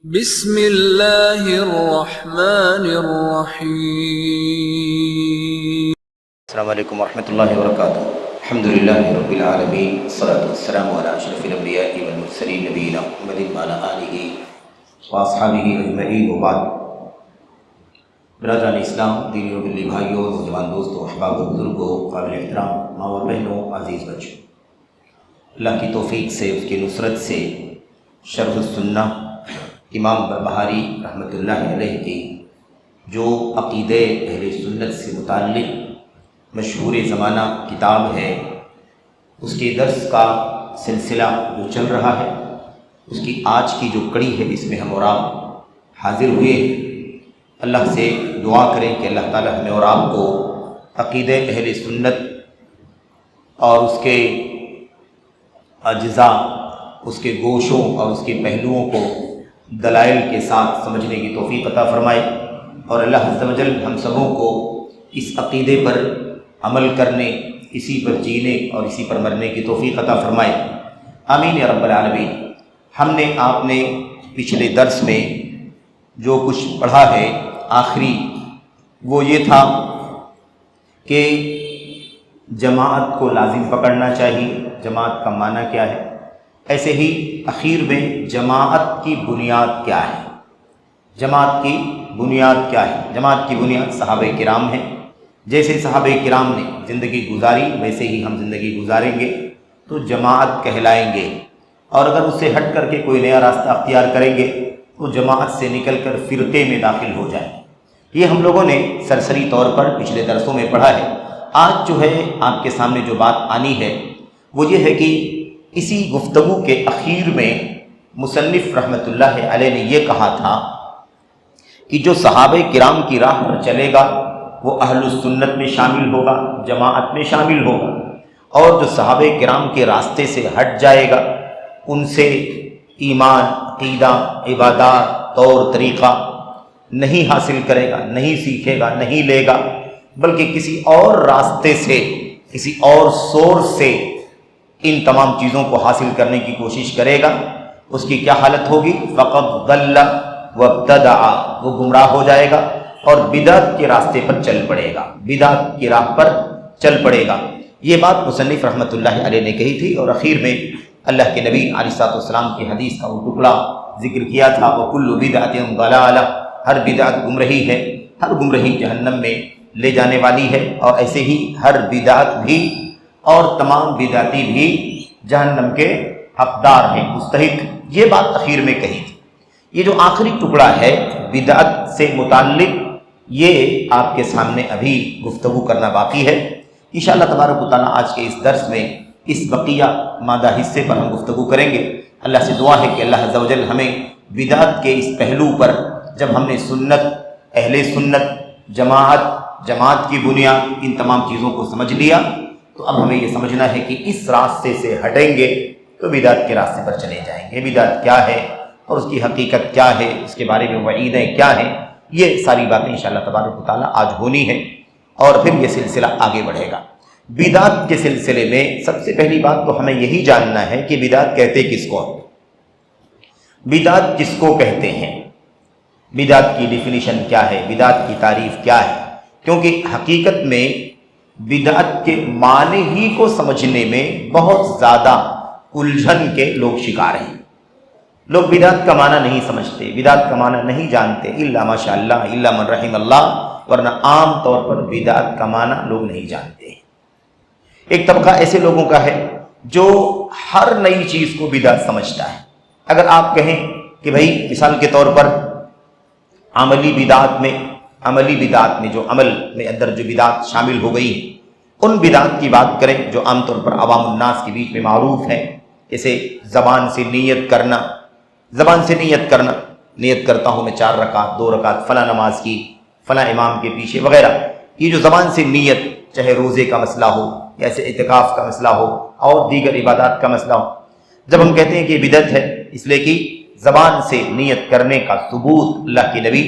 بسم اللہ الرحمن الرحیم۔ السلام علیکم ورحمۃ اللہ وبرکاتہ۔ الحمدللہ رب العالمین، والصلاۃ والسلام علی اشرف الانبیاء والمرسلین نبینا محمد وعلی آلہ واصحابہ اجمعین وبعد۔ برادران اسلام، دینی و دلی بھائیوں، نوجوان دوستوں، احباب و بزرگوں، قابل احترام ماں اور بہنوں، عزیز بچوں، اللہ کی توفیق سے، اس کی نصرت سے شرح السنہ امام ببہاری رحمۃ اللہ علیہ کی جو عقیدہ اہل سنت سے متعلق مشہور زمانہ کتاب ہے، اس کے درس کا سلسلہ جو چل رہا ہے، اس کی آج کی جو کڑی ہے، اس میں ہم اور آپ حاضر ہوئے ہیں۔ اللہ سے دعا کریں کہ اللہ تعالی ہمیں اور آپ کو عقیدہ اہل سنت اور اس کے اجزاء، اس کے گوشوں اور اس کے پہلوؤں کو دلائل کے ساتھ سمجھنے کی توفیق عطا فرمائے، اور اللہ عز و جل ہم سبوں کو اس عقیدے پر عمل کرنے، اسی پر جینے اور اسی پر مرنے کی توفیق عطا فرمائے، آمین یا رب العالمین۔ ہم نے آپ نے پچھلے درس میں جو کچھ پڑھا ہے، آخری وہ یہ تھا کہ جماعت کو لازم پکڑنا چاہیے، جماعت کا معنی کیا ہے، ایسے ہی اخیر میں جماعت کی بنیاد کیا ہے، جماعت کی بنیاد کیا ہے۔ جماعت کی بنیاد صحابہ کرام ہیں، جیسے صحابہ کرام نے زندگی گزاری ویسے ہی ہم زندگی گزاریں گے تو جماعت کہلائیں گے، اور اگر اس سے ہٹ کر کے کوئی نیا راستہ اختیار کریں گے تو جماعت سے نکل کر فرقے میں داخل ہو جائیں۔ یہ ہم لوگوں نے سرسری طور پر پچھلے درسوں میں پڑھا ہے۔ آج جو ہے آپ کے سامنے جو بات آنی ہے وہ یہ ہے کہ اسی گفتگو کے اخیر میں مصنف رحمۃ اللہ علیہ نے یہ کہا تھا کہ جو صحابہ کرام کی راہ پر چلے گا وہ اہل السنت میں شامل ہوگا، جماعت میں شامل ہوگا، اور جو صحابہ کرام کے راستے سے ہٹ جائے گا، ان سے ایمان، عقیدہ، عبادات، طور طریقہ نہیں حاصل کرے گا، نہیں سیکھے گا، نہیں لے گا، بلکہ کسی اور راستے سے، کسی اور سورس سے ان تمام چیزوں کو حاصل کرنے کی کوشش کرے گا، اس کی کیا حالت ہوگی؟ فقد ضل وابتدع، وہ گمراہ ہو جائے گا اور بدعت کے راستے پر چل پڑے گا، بدعت کی راہ پر چل پڑے گا۔ یہ بات مصنف رحمۃ اللہ علیہ نے کہی تھی، اور اخیر میں اللہ کے نبی علیہ الصلوۃ والسلام کی حدیث کا وہ ٹکڑا ذکر کیا تھا، وَكُلُّ بِدْعَةٍ ضَلَالَةٍ، ہر بدعت گمراہی ہے، ہر گمراہی جہنم میں لے جانے والی ہے، اور ایسے ہی ہر بدعت بھی اور تمام بدعتی بھی جہنم کے حقدار ہیں، مستحق۔ یہ بات اخیر میں کہی تھی۔ یہ جو آخری ٹکڑا ہے بدعت سے متعلق، یہ آپ کے سامنے ابھی گفتگو کرنا باقی ہے۔ انشاءاللہ تبارک و تعالیٰ آج کے اس درس میں اس بقیہ مادہ حصے پر ہم گفتگو کریں گے۔ اللہ سے دعا ہے کہ اللہ عز و جل ہمیں بدعت کے اس پہلو پر، جب ہم نے سنت، اہل سنت، جماعت کی بنیاد، ان تمام چیزوں کو سمجھ لیا، تو اب ہمیں یہ سمجھنا ہے کہ اس راستے سے ہٹیں گے تو بدعت کے راستے پر چلے جائیں گے۔ بدعت کیا ہے اور اس کی حقیقت کیا ہے، اس کے بارے میں وعیدیں کیا ہیں، یہ ساری باتیں انشاءاللہ تبارک و تعالیٰ آج ہونی ہے، اور پھر یہ سلسلہ آگے بڑھے گا۔ بدعت کے سلسلے میں سب سے پہلی بات تو ہمیں یہی جاننا ہے کہ بدعت کہتے کس کو ہیں، بدعت کس کو کہتے ہیں، بدعت کی ڈیفینیشن کیا ہے، بدعت کی تعریف کیا ہے، کیونکہ حقیقت میں بدعت کے معنی ہی کو سمجھنے میں بہت زیادہ الجھن کے لوگ شکار ہیں۔ لوگ بدعت کا معنی نہیں سمجھتے، بدعت کا معنی نہیں جانتے، الا ماشاء اللہ، الا من رحم اللہ، ورنہ عام طور پر بدعت کا معنی لوگ نہیں جانتے۔ ایک طبقہ ایسے لوگوں کا ہے جو ہر نئی چیز کو بدعت سمجھتا ہے۔ اگر آپ کہیں کہ بھائی مثال کے طور پر عملی بدعت میں جو عمل میں اندر جو بدعت شامل ہو گئی ہے، ان بدعت کی بات کریں جو عام طور پر عوام الناس کے بیچ میں معروف ہیں، جیسے زبان سے نیت کرنا، نیت کرتا ہوں میں 4 رکعت 2 رکعت فلاں نماز کی، فلاں امام کے پیچھے وغیرہ، یہ جو زبان سے نیت، چاہے روزے کا مسئلہ ہو یا ایسے اعتکاف کا مسئلہ ہو اور دیگر عبادات کا مسئلہ ہو، جب ہم کہتے ہیں کہ یہ بدعت ہے، اس لیے کہ زبان سے نیت کرنے کا ثبوت اللہ کے نبی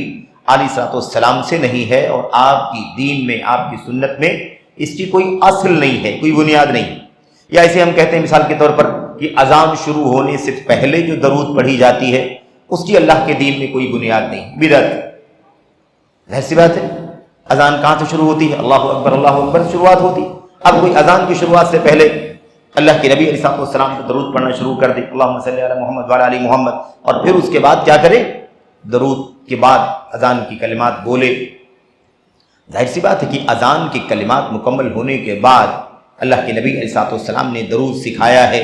علیہ الصلوۃ والسلام سے نہیں ہے، اور آپ کی دین میں، آپ کی سنت میں اس کی کوئی اصل نہیں ہے، کوئی بنیاد نہیں۔ یا ایسے ہم کہتے ہیں مثال کے طور پر کہ اذان شروع ہونے سے پہلے جو درود پڑھی جاتی ہے اس کی اللہ کے دین میں کوئی بنیاد نہیں، بدعت۔ ظاہر سی بات ہے، اذان کہاں سے شروع ہوتی ہے؟ اللہ اکبر شروعات ہوتی۔ اب کوئی اذان کی شروعات سے پہلے اللہ کے نبی علیہ السلام کو درود پڑھنا شروع کر دے، اللہم صلی علی محمد وعلی آل محمد، اور پھر اس کے بعد کیا کرے؟ درود کے بعد اذان کی کلمات بولے۔ ظاہر سی بات ہے کہ اذان کی کلمات مکمل ہونے کے بعد اللہ کے نبی علیہ السلام نے درود سکھایا ہے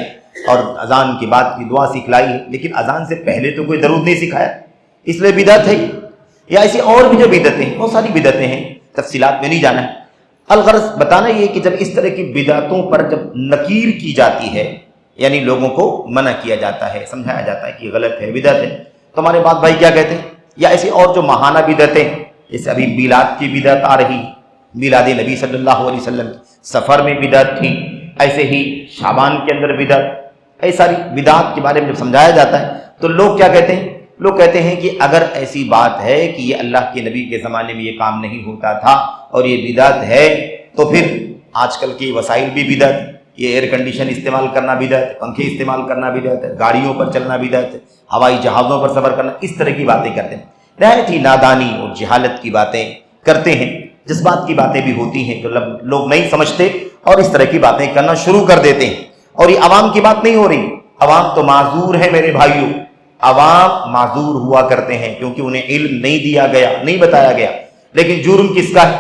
اور اذان کے بعد کی دعا سکھلائی ہے، لیکن اذان سے پہلے تو کوئی درود نہیں سکھایا، اس لیے بدعت ہے۔ یا ایسی اور بھی جو بدعتیں ہیں، بہت ساری بدعتیں ہیں، تفصیلات میں نہیں جانا ہے۔ الغرض بتانا یہ کہ جب اس طرح کی بدعتوں پر جب نکیر کی جاتی ہے، یعنی لوگوں کو منع کیا جاتا ہے، سمجھایا جاتا ہے کہ غلط ہے، بدعت ہے، تو ہمارے بات بھائی کیا کہتے ہیں؟ یا ایسی اور جو ماہانہ بدعتیں، جیسے ابھی میلاد کی بدعت آ رہی، میلاد نبی صلی اللہ علیہ وسلم، سفر میں بدعت تھی، ایسے ہی شعبان کے اندر بدعت، ایسی ساری بدعت کے بارے میں جب سمجھایا جاتا ہے تو لوگ کیا کہتے ہیں؟ لوگ کہتے ہیں کہ اگر ایسی بات ہے کہ یہ اللہ کے نبی کے زمانے میں یہ کام نہیں ہوتا تھا اور یہ بدعت ہے، تو پھر آج کل کے وسائل بھی بدعت، یہ ایئر کنڈیشن استعمال کرنا بدعت ہے، پنکھے استعمال کرنا بدعت ہے، گاڑیوں پر چلنا بدعت ہے، ہوائی جہازوں پر سفر کرنا، اس طرح کی باتیں کرتے ہیں۔ نہایت ہی نادانی اور جہالت کی باتیں کرتے ہیں، جذبات کی باتیں بھی ہوتی ہیں جو لوگ نہیں سمجھتے اور اس طرح کی باتیں کرنا شروع کر دیتے ہیں۔ اور یہ عوام کی بات نہیں ہو رہی، عوام تو معذور ہے میرے بھائیوں، عوام معذور ہوا کرتے ہیں کیونکہ انہیں علم نہیں دیا گیا، نہیں بتایا گیا۔ لیکن جرم کس کا ہے؟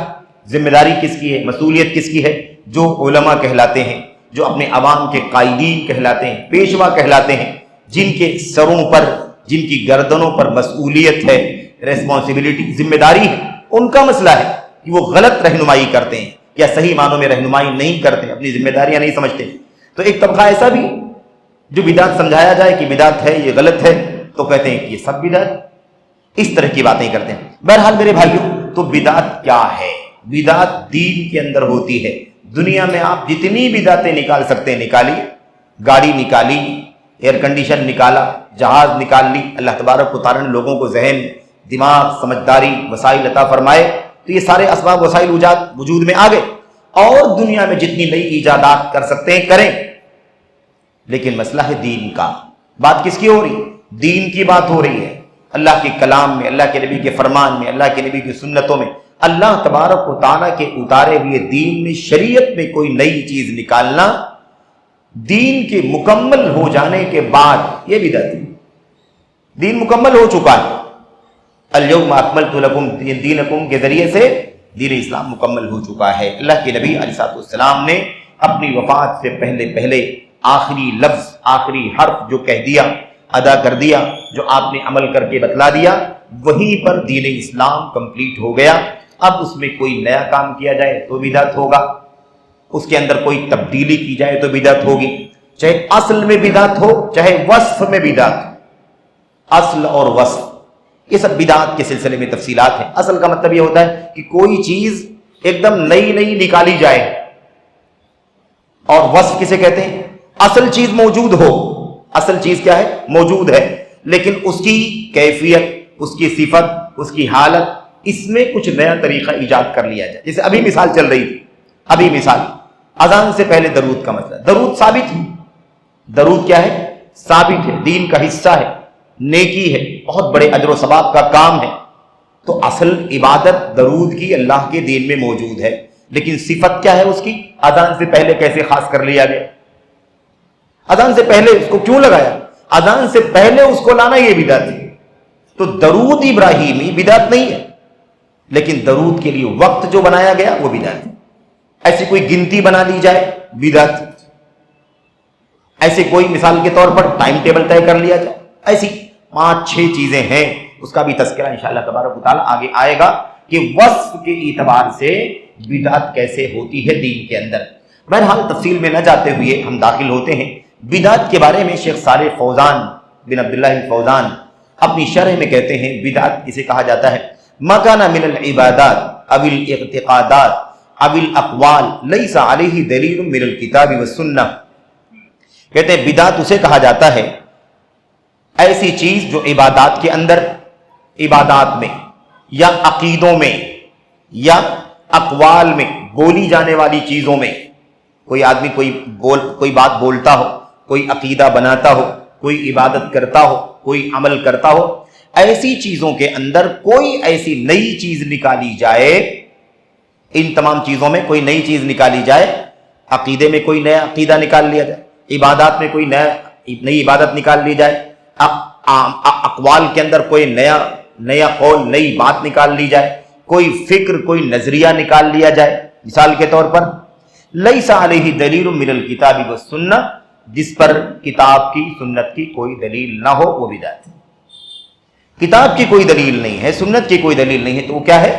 ذمہ داری کس کی ہے؟ مسئولیت کس کی ہے؟ جو علماء کہلاتے ہیں، جو اپنے عوام کے قائدین کہلاتے ہیں، پیشوا کہلاتے ہیں، جن کے سروں پر، جن کی گردنوں پر مسئولیت ہے، ریسپانسبلٹی، ذمہ داری ہے، ان کا مسئلہ ہے کہ وہ غلط رہنمائی کرتے ہیں یا صحیح معنوں میں رہنمائی نہیں کرتے، اپنی ذمہ داریاں نہیں سمجھتے۔ تو ایک طبقہ ایسا بھی جو بدعت سمجھایا جائے کہ بدعت ہے، یہ غلط ہے، تو کہتے ہیں کہ یہ سب بدعت، اس طرح کی باتیں کرتے ہیں۔ بہرحال میرے بھائیوں، تو بدعت کیا ہے؟ بدعت دین کے اندر ہوتی ہے۔ دنیا میں آپ جتنی بدعتیں نکال سکتے ہیں نکالیے، گاڑی نکالی، ایئر کنڈیشن نکالا، جہاز نکال لی، اللہ تبارک و تعالیٰ نے لوگوں کو ذہن، دماغ، سمجھداری، وسائل عطا فرمائے، تو یہ سارے اسباب وسائل وجود میں آ گئے، اور دنیا میں جتنی نئی ایجادات کر سکتے ہیں کریں، لیکن مسئلہ ہے دین کا۔ بات کس کی ہو رہی؟ دین کی بات ہو رہی ہے۔ اللہ کے کلام میں، اللہ کے نبی کے فرمان میں، اللہ کے نبی کی سنتوں میں، اللہ تبارک و تعالیٰ کے اتارے ہوئے دین میں، شریعت میں کوئی نئی چیز نکالنا دین کے مکمل ہو جانے کے بعد یہ بدعت ہے۔ دین مکمل ہو چکا ہے، الیوم اکملت لکم دینکم کے ذریعے سے دین اسلام مکمل ہو چکا ہے۔ اللہ کے نبی علیہ السلام نے اپنی وفات سے پہلے آخری لفظ، آخری حرف جو کہہ دیا، ادا کر دیا، جو آپ نے عمل کر کے بتلا دیا، وہیں پر دین اسلام کمپلیٹ ہو گیا۔ اب اس میں کوئی نیا کام کیا جائے تو بدعت ہوگا، اس کے اندر کوئی تبدیلی کی جائے تو بدعت ہوگی، چاہے اصل میں بدعت ہو، چاہے وصف میں بدعت ہو۔ اصل اور وصف یہ سب بدعت کے سلسلے میں تفصیلات ہیں۔ اصل کا مطلب یہ ہوتا ہے کہ کوئی چیز ایک دم نئی نکالی جائے، اور وصف کسے کہتے ہیں؟ اصل چیز موجود ہو، اصل چیز کیا ہے؟ موجود ہے، لیکن اس کی کیفیت، اس کی صفت، اس کی حالت، اس میں کچھ نیا طریقہ ایجاد کر لیا جائے۔ جیسے ابھی مثال چل رہی تھی، ابھی مثال اذان سے پہلے درود کا مسئلہ، درود ثابت ہے، درود کیا ہے؟ ثابت ہے، دین کا حصہ ہے، نیکی ہے، بہت بڑے اجر و ثواب کا کام ہے۔ تو اصل عبادت درود کی اللہ کے دین میں موجود ہے، لیکن صفت کیا ہے اس کی؟ اذان سے پہلے کیسے خاص کر لیا گیا؟ اذان سے پہلے اس کو کیوں لگایا؟ اذان سے پہلے اس کو لانا یہ بدعت ہے۔ تو درود ابراہیمی بدعت نہیں ہے، لیکن درود کے لیے وقت جو بنایا گیا وہ بدعت ہے۔ ایسی کوئی گنتی بنا لی جائے، بدعت۔ ایسے کوئی مثال کے طور پر ٹائم ٹیبل طے کر لیا جائے، ایسی 5-6 چیزیں ہیں، اس کا بھی تذکرہ انشاءاللہ تبارک و تعالیٰ آگے آئے گا کہ وصف کے اعتبار سے بدعت کیسے ہوتی ہے دین کے اندر۔ بہرحال تفصیل میں نہ جاتے ہوئے ہم داخل ہوتے ہیں بدعت کے بارے میں۔ شیخ صالح فوزان بن عبداللہ فوزان اپنی شرح میں کہتے ہیں بدعت اسے کہا جاتا ہے ما کان من العبادات او الاعتقادات او الاقوال لیس علیہ دلیل من الکتاب والسنہ۔ کہتے ہیں بدعت اسے کہا جاتا ہے ایسی چیز جو عبادات کے اندر، عبادات میں یا عقیدوں میں یا اقوال میں، بولی جانے والی چیزوں میں، کوئی آدمی کوئی بات بولتا ہو، کوئی عقیدہ بناتا ہو، کوئی عبادت کرتا ہو، کوئی عمل کرتا ہو، ایسی چیزوں کے اندر کوئی ایسی نئی چیز نکالی جائے، ان تمام چیزوں میں کوئی نئی چیز نکالی جائے، عقیدے میں کوئی نیا عقیدہ نکال لیا جائے، عبادات میں کوئی نئی عبادت نکال لی جائے، اقوال کے اندر کوئی نیا قول، نئی بات نکال لی جائے، کوئی فکر، کوئی نظریہ نکال لیا جائے. مثال کے طور پر لیس علیہ دلیل من الکتاب والسنہ، جس پر کتاب کی سنت کی کوئی دلیل نہ ہو وہ بدعت ہے. کتاب کی کوئی دلیل نہیں ہے، سنت کی کوئی دلیل نہیں ہے تو وہ کیا ہے؟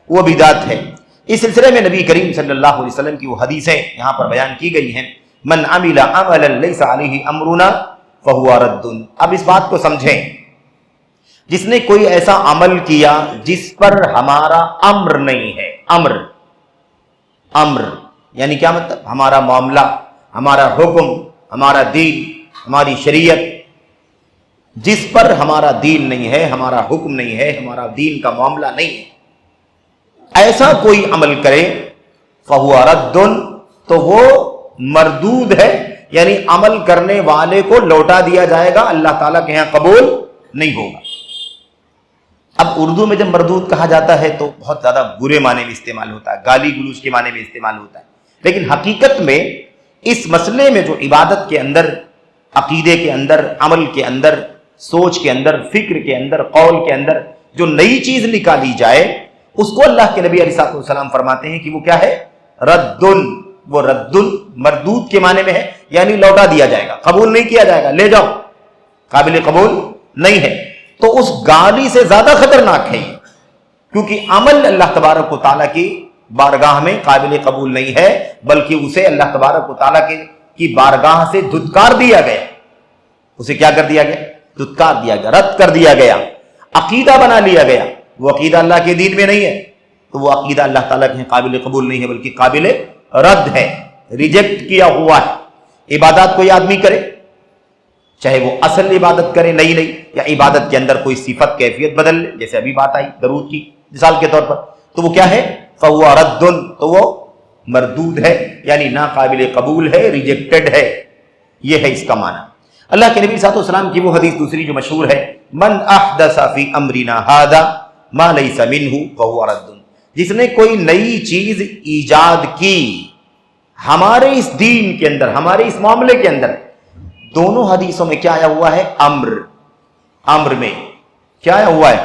وہ بدعت ہے. اس سلسلے میں نبی کریم صلی اللہ علیہ وسلم کی وہ حدیثیں یہاں پر بیان کی گئی ہیں، من عمل عملا لیس علیہ امرنا فہو رد. اب اس بات کو سمجھیں، جس نے کوئی ایسا عمل کیا جس پر ہمارا امر نہیں ہے. امر یعنی کیا مطلب؟ ہمارا معاملہ، ہمارا حکم، ہمارا دین، ہماری شریعت، جس پر ہمارا دین نہیں ہے، ہمارا حکم نہیں ہے، ہمارا دین کا معاملہ نہیں ہے، ایسا کوئی عمل کرے فہو رد، تو وہ مردود ہے، یعنی عمل کرنے والے کو لوٹا دیا جائے گا، اللہ تعالیٰ کے ہاں قبول نہیں ہوگا. اب اردو میں جب مردود کہا جاتا ہے تو بہت زیادہ برے معنی میں استعمال ہوتا ہے، گالی گلوچ کے معنی میں استعمال ہوتا ہے، لیکن حقیقت میں اس مسئلے میں جو عبادت کے اندر، عقیدے کے اندر، عمل کے اندر، سوچ کے اندر، فکر کے اندر، قول کے اندر جو نئی چیز نکالی جائے، اس کو اللہ کے نبی علیہ السلام فرماتے ہیں کہ وہ کیا ہے؟ رد. وہ رد مردود کے معنی میں ہے، یعنی لوٹا دیا جائے گا، قبول نہیں کیا جائے گا، لے جاؤ، قابل قبول نہیں ہے. تو اس گالی سے زیادہ خطرناک ہے یہ، کیونکہ عمل اللہ تبارک و تعالیٰ کی بارگاہ میں قابل قبول نہیں ہے، بلکہ اسے اللہ تبارک و تعالیٰ کی بارگاہ سے دھتکار دیا گیا. اسے کیا کر دیا گیا؟ دھتکار دیا گیا، رد کر دیا گیا، عقیدہ بنا لیا گیا. وہ عقیدہ اللہ کے دین میں نہیں ہے، تو وہ عقیدہ اللہ تعالیٰ کے قابل قبول نہیں ہے، بلکہ قابل رد ہے، ریجیکٹ کیا ہوا ہے. عبادات کوئی آدمی کرے، چاہے وہ اصل عبادت کرے نئی یا عبادت کے اندر کوئی صفت کیفیت بدل لے، جیسے ابھی بات آئی درود کی مثال کے طور پر، تو وہ کیا ہے؟ فہو رد، تو وہ مردود ہے، یعنی ناقابل قبول ہے، ریجیکٹڈ ہے. یہ ہے اس کا معنی. اللہ کے نبی صلی اللہ علیہ وسلم کی وہ حدیث دوسری جو مشہور ہے، من احدث فی امرنا ھذا ما لیس منہ فہو رد. جس نے کوئی نئی چیز ایجاد کی ہمارے اس دین کے اندر، ہمارے اس معاملے کے اندر. دونوں حدیثوں میں کیا آیا ہوا ہے؟ امر میں کیا آیا ہوا ہے؟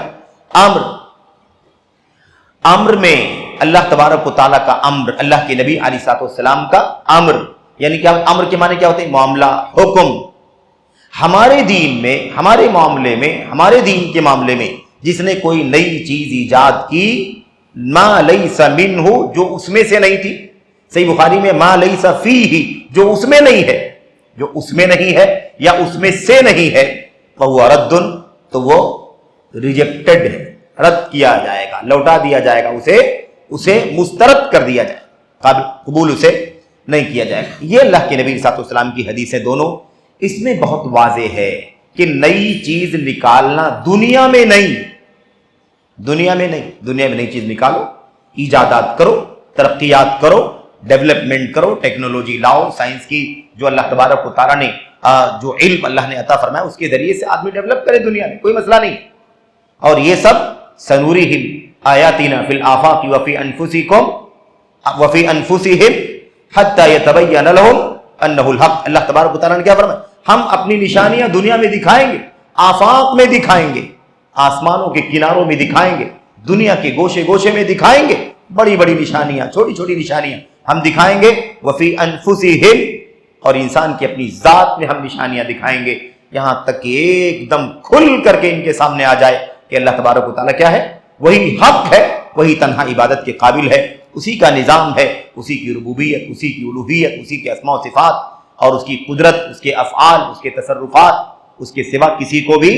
امر میں اللہ تبارک و تعالیٰ کا امر، اللہ کے نبی علیہ الصلوۃ والسلام کا امر، یعنی کیا؟ امر کے معنی کیا ہوتے ہیں؟ معاملہ، حکم. ہمارے دین میں، ہمارے معاملے میں، ہمارے دین کے معاملے میں جس نے کوئی نئی چیز ایجاد کی، ما لیس منہ، جو اس میں سے نہیں تھی. صحیح بخاری میں ما لیس فیہ، جو اس میں نہیں ہے، جو اس میں نہیں ہے یا اس میں سے نہیں ہے، فہو رد، تو وہ ریجیکٹڈ ہے، رد کیا جائے گا، لوٹا دیا جائے گا، اسے مسترد کر دیا جائے گا، قابل قبول اسے نہیں کیا جائے گا. یہ اللہ کے نبی صلی اللہ علیہ وسلم کی حدیثیں دونوں، اس میں بہت واضح ہے کہ نئی چیز نکالنا دنیا میں نہیں، دنیا میں نئی چیز نکالو، ایجادات کرو، ترقیات کرو، ڈیولپمنٹ کرو، ٹیکنالوجی لاؤ، سائنس کی جو اللہ تبارک و تعالیٰ نے جو علم اللہ نے عطا فرمایا اس کے ذریعے سے آدمی ڈیولپ کرے دنیا میں، کوئی مسئلہ نہیں. اور یہ سب سنورہم آیاتنا فی الآفاق وفی انفسکم وفی انفسہم حتی یتبین لہم انہ الحق. اللہ تبارک و تعالیٰ نے کیا فرمایا؟ ہم اپنی نشانیاں دنیا میں دکھائیں گے، آفاق میں دکھائیں گے، آسمانوں کے کناروں میں دکھائیں گے، دنیا کے گوشے گوشے میں دکھائیں گے، بڑی بڑی نشانیاں، چھوٹی چھوٹی نشانیاں ہم دکھائیں گے. وفی انفسہم، اور انسان کی اپنی ذات میں ہم نشانیاں دکھائیں گے، یہاں تک کہ ایک دم کھل کر کے ان کے سامنے آ جائے کہ اللہ تبارک و تعالیٰ کیا ہے؟ وہی حق ہے، وہی تنہا عبادت کے قابل ہے، اسی کا نظام ہے، اسی کی ربوبیت، اسی کی الوہیت، اسی کے اسماء و صفات اور اس کی قدرت، اس کے افعال، اس کے تصرفات، اس کے سوا کسی کو بھی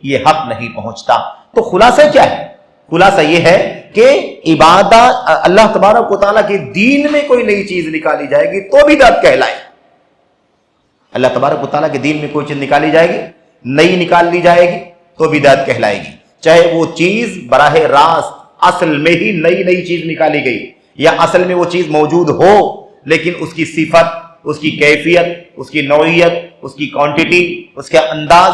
یہ حق نہیں پہنچتا. تو خلاصہ کیا ہے؟ خلاصہ یہ ہے کہ عبادت اللہ تبارک و تعالیٰ کے دین میں کوئی نئی چیز نکالی جائے گی تو بدعت کہلائے. اللہ تبارک و تعالیٰ کے دین میں کوئی چیز نکالی جائے گی، نئی نکال لی جائے گی تو بدعت کہلائے گی، چاہے وہ چیز براہ راست اصل میں ہی نئی چیز نکالی گئی، یا اصل میں وہ چیز موجود ہو لیکن اس کی صفت، اس کی کیفیت، اس کی نوعیت، اس کی کوانٹٹی، اس کا انداز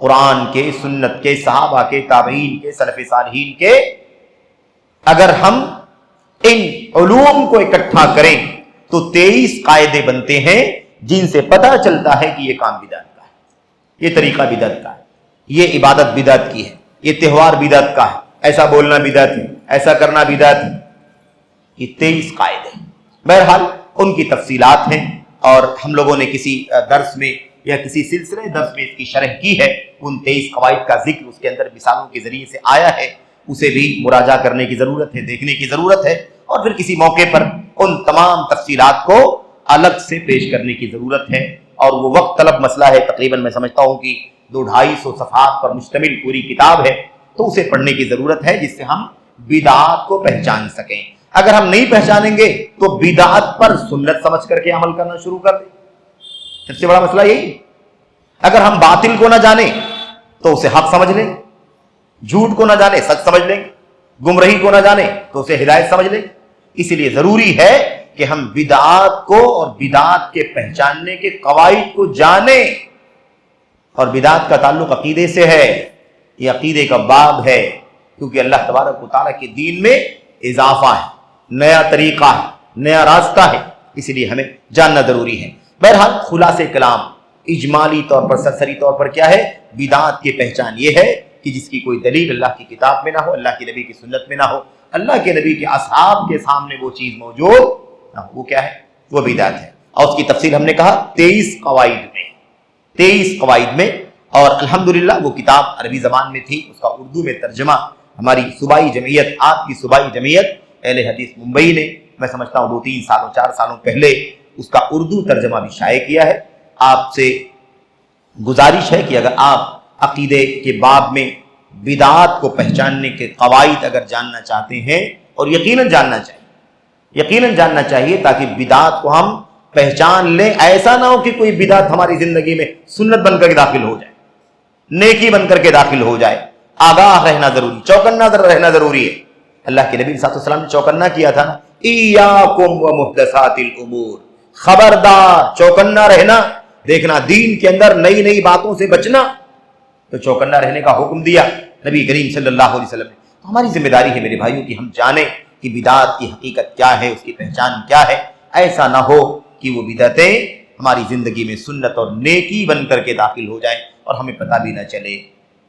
قرآن کے، سنت کے، صحابہ کے، تابعین کے، سلف صالحین کے، اگر ہم ان علوم کو اکٹھا کریں تو 23 قاعدے بنتے ہیں جن سے پتہ چلتا ہے کہ یہ کام بدعت کا ہے، یہ طریقہ بدعت کا ہے، یہ عبادت بدعت کی ہے، یہ تہوار بدعت کا ہے، ایسا بولنا بدعت ہے، ایسا کرنا بدعت ہے۔ یہ 23 قاعدے، بہرحال ان کی تفصیلات ہیں، اور ہم لوگوں نے کسی درس میں یا کسی سلسلے درس میں اس کی شرح کی ہے۔ ان 23 قواعد کا ذکر اس کے اندر مثالوں کے ذریعے سے آیا ہے، اسے بھی مراجعہ کرنے کی ضرورت ہے، دیکھنے کی ضرورت ہے، اور پھر کسی موقع پر ان تمام تفصیلات کو الگ سے پیش کرنے کی ضرورت ہے۔ اور وہ وقت طلب مسئلہ ہے، تقریباً میں سمجھتا ہوں کہ 200-250 صفحات پر مشتمل پوری کتاب ہے، تو اسے پڑھنے کی ضرورت ہے جس سے ہم بدعات کو پہچان سکیں۔ اگر ہم نہیں پہچانیں گے تو بدعت پر سنت سمجھ کر کے عمل کرنا شروع کر دیں۔ سب سے بڑا مسئلہ یہی ہے۔ اگر ہم باطل کو نہ جانیں تو اسے حق سمجھ لیں، جھوٹ کو نہ جانیں سچ سمجھ لیں، گمراہی کو نہ جانیں تو اسے ہدایت سمجھ لیں۔ اس لیے ضروری ہے کہ ہم بدعات کو اور بدعات کے پہچاننے کے قواعد کو جانیں۔ اور بدعات کا تعلق عقیدے سے ہے، یہ عقیدے کا باب ہے، کیونکہ اللہ تبارک و تعالیٰ کے دین میں اضافہ ہے، نیا طریقہ ہے، نیا راستہ ہے، اس لیے ہمیں جاننا ضروری ہے۔ بہرحال خلاصہ کلام اجمالی طور پر، سرسری طور پر کیا ہے؟ بدعات کی پہچان یہ ہے کہ جس کی کوئی دلیل اللہ کی کتاب میں نہ ہو، اللہ کے نبی کی سنت میں نہ ہو، اللہ کے نبی کے اصحاب کے سامنے وہ چیز موجود نہ ہو، وہ کیا ہے؟ وہ بدعت ہے۔ اور اس کی تفصیل ہم نے کہا 23 قواعد میں، اور الحمدللہ وہ کتاب عربی زبان میں تھی، اس کا اردو میں ترجمہ ہماری صوبائی جمعیت، آپ کی صوبائی جمعیت اہل حدیث ممبئی نے، میں سمجھتا ہوں 2-3 سالوں 4 سالوں پہلے اس کا اردو ترجمہ بھی شائع کیا ہے۔ آپ سے گزارش ہے کہ اگر آپ عقیدے کے باب میں بدعات کو پہچاننے کے قواعد اگر جاننا چاہتے ہیں، اور یقیناً جاننا چاہیے تاکہ بدعات کو ہم پہچان لیں، ایسا نہ ہو کہ کوئی بدعت ہماری زندگی میں سنت بن کر کے داخل ہو جائے، نیکی بن کر کے داخل ہو جائے۔ آگاہ رہنا ضروری، چوکنا رہنا ضروری ہے۔ اللہ کے نبی صلی اللہ علیہ وسلم نے چوکنا کیا تھا نا، ایاکم ومحدثات الامور، خبردار چوکنا رہنا، دیکھنا دین کے اندر نئی نئی باتوں سے بچنا، تو چوکنا رہنے کا حکم دیا نبی کریم صلی اللہ علیہ وسلم نے۔ تو ہماری ذمہ داری ہے میرے بھائیوں کہ ہم جانیں کہ بدعات کی حقیقت کیا ہے، اس کی پہچان کیا ہے، ایسا نہ ہو کہ وہ بدعتیں ہماری زندگی میں سنت اور نیکی بن کر کے داخل ہو جائیں اور ہمیں پتہ بھی نہ چلے،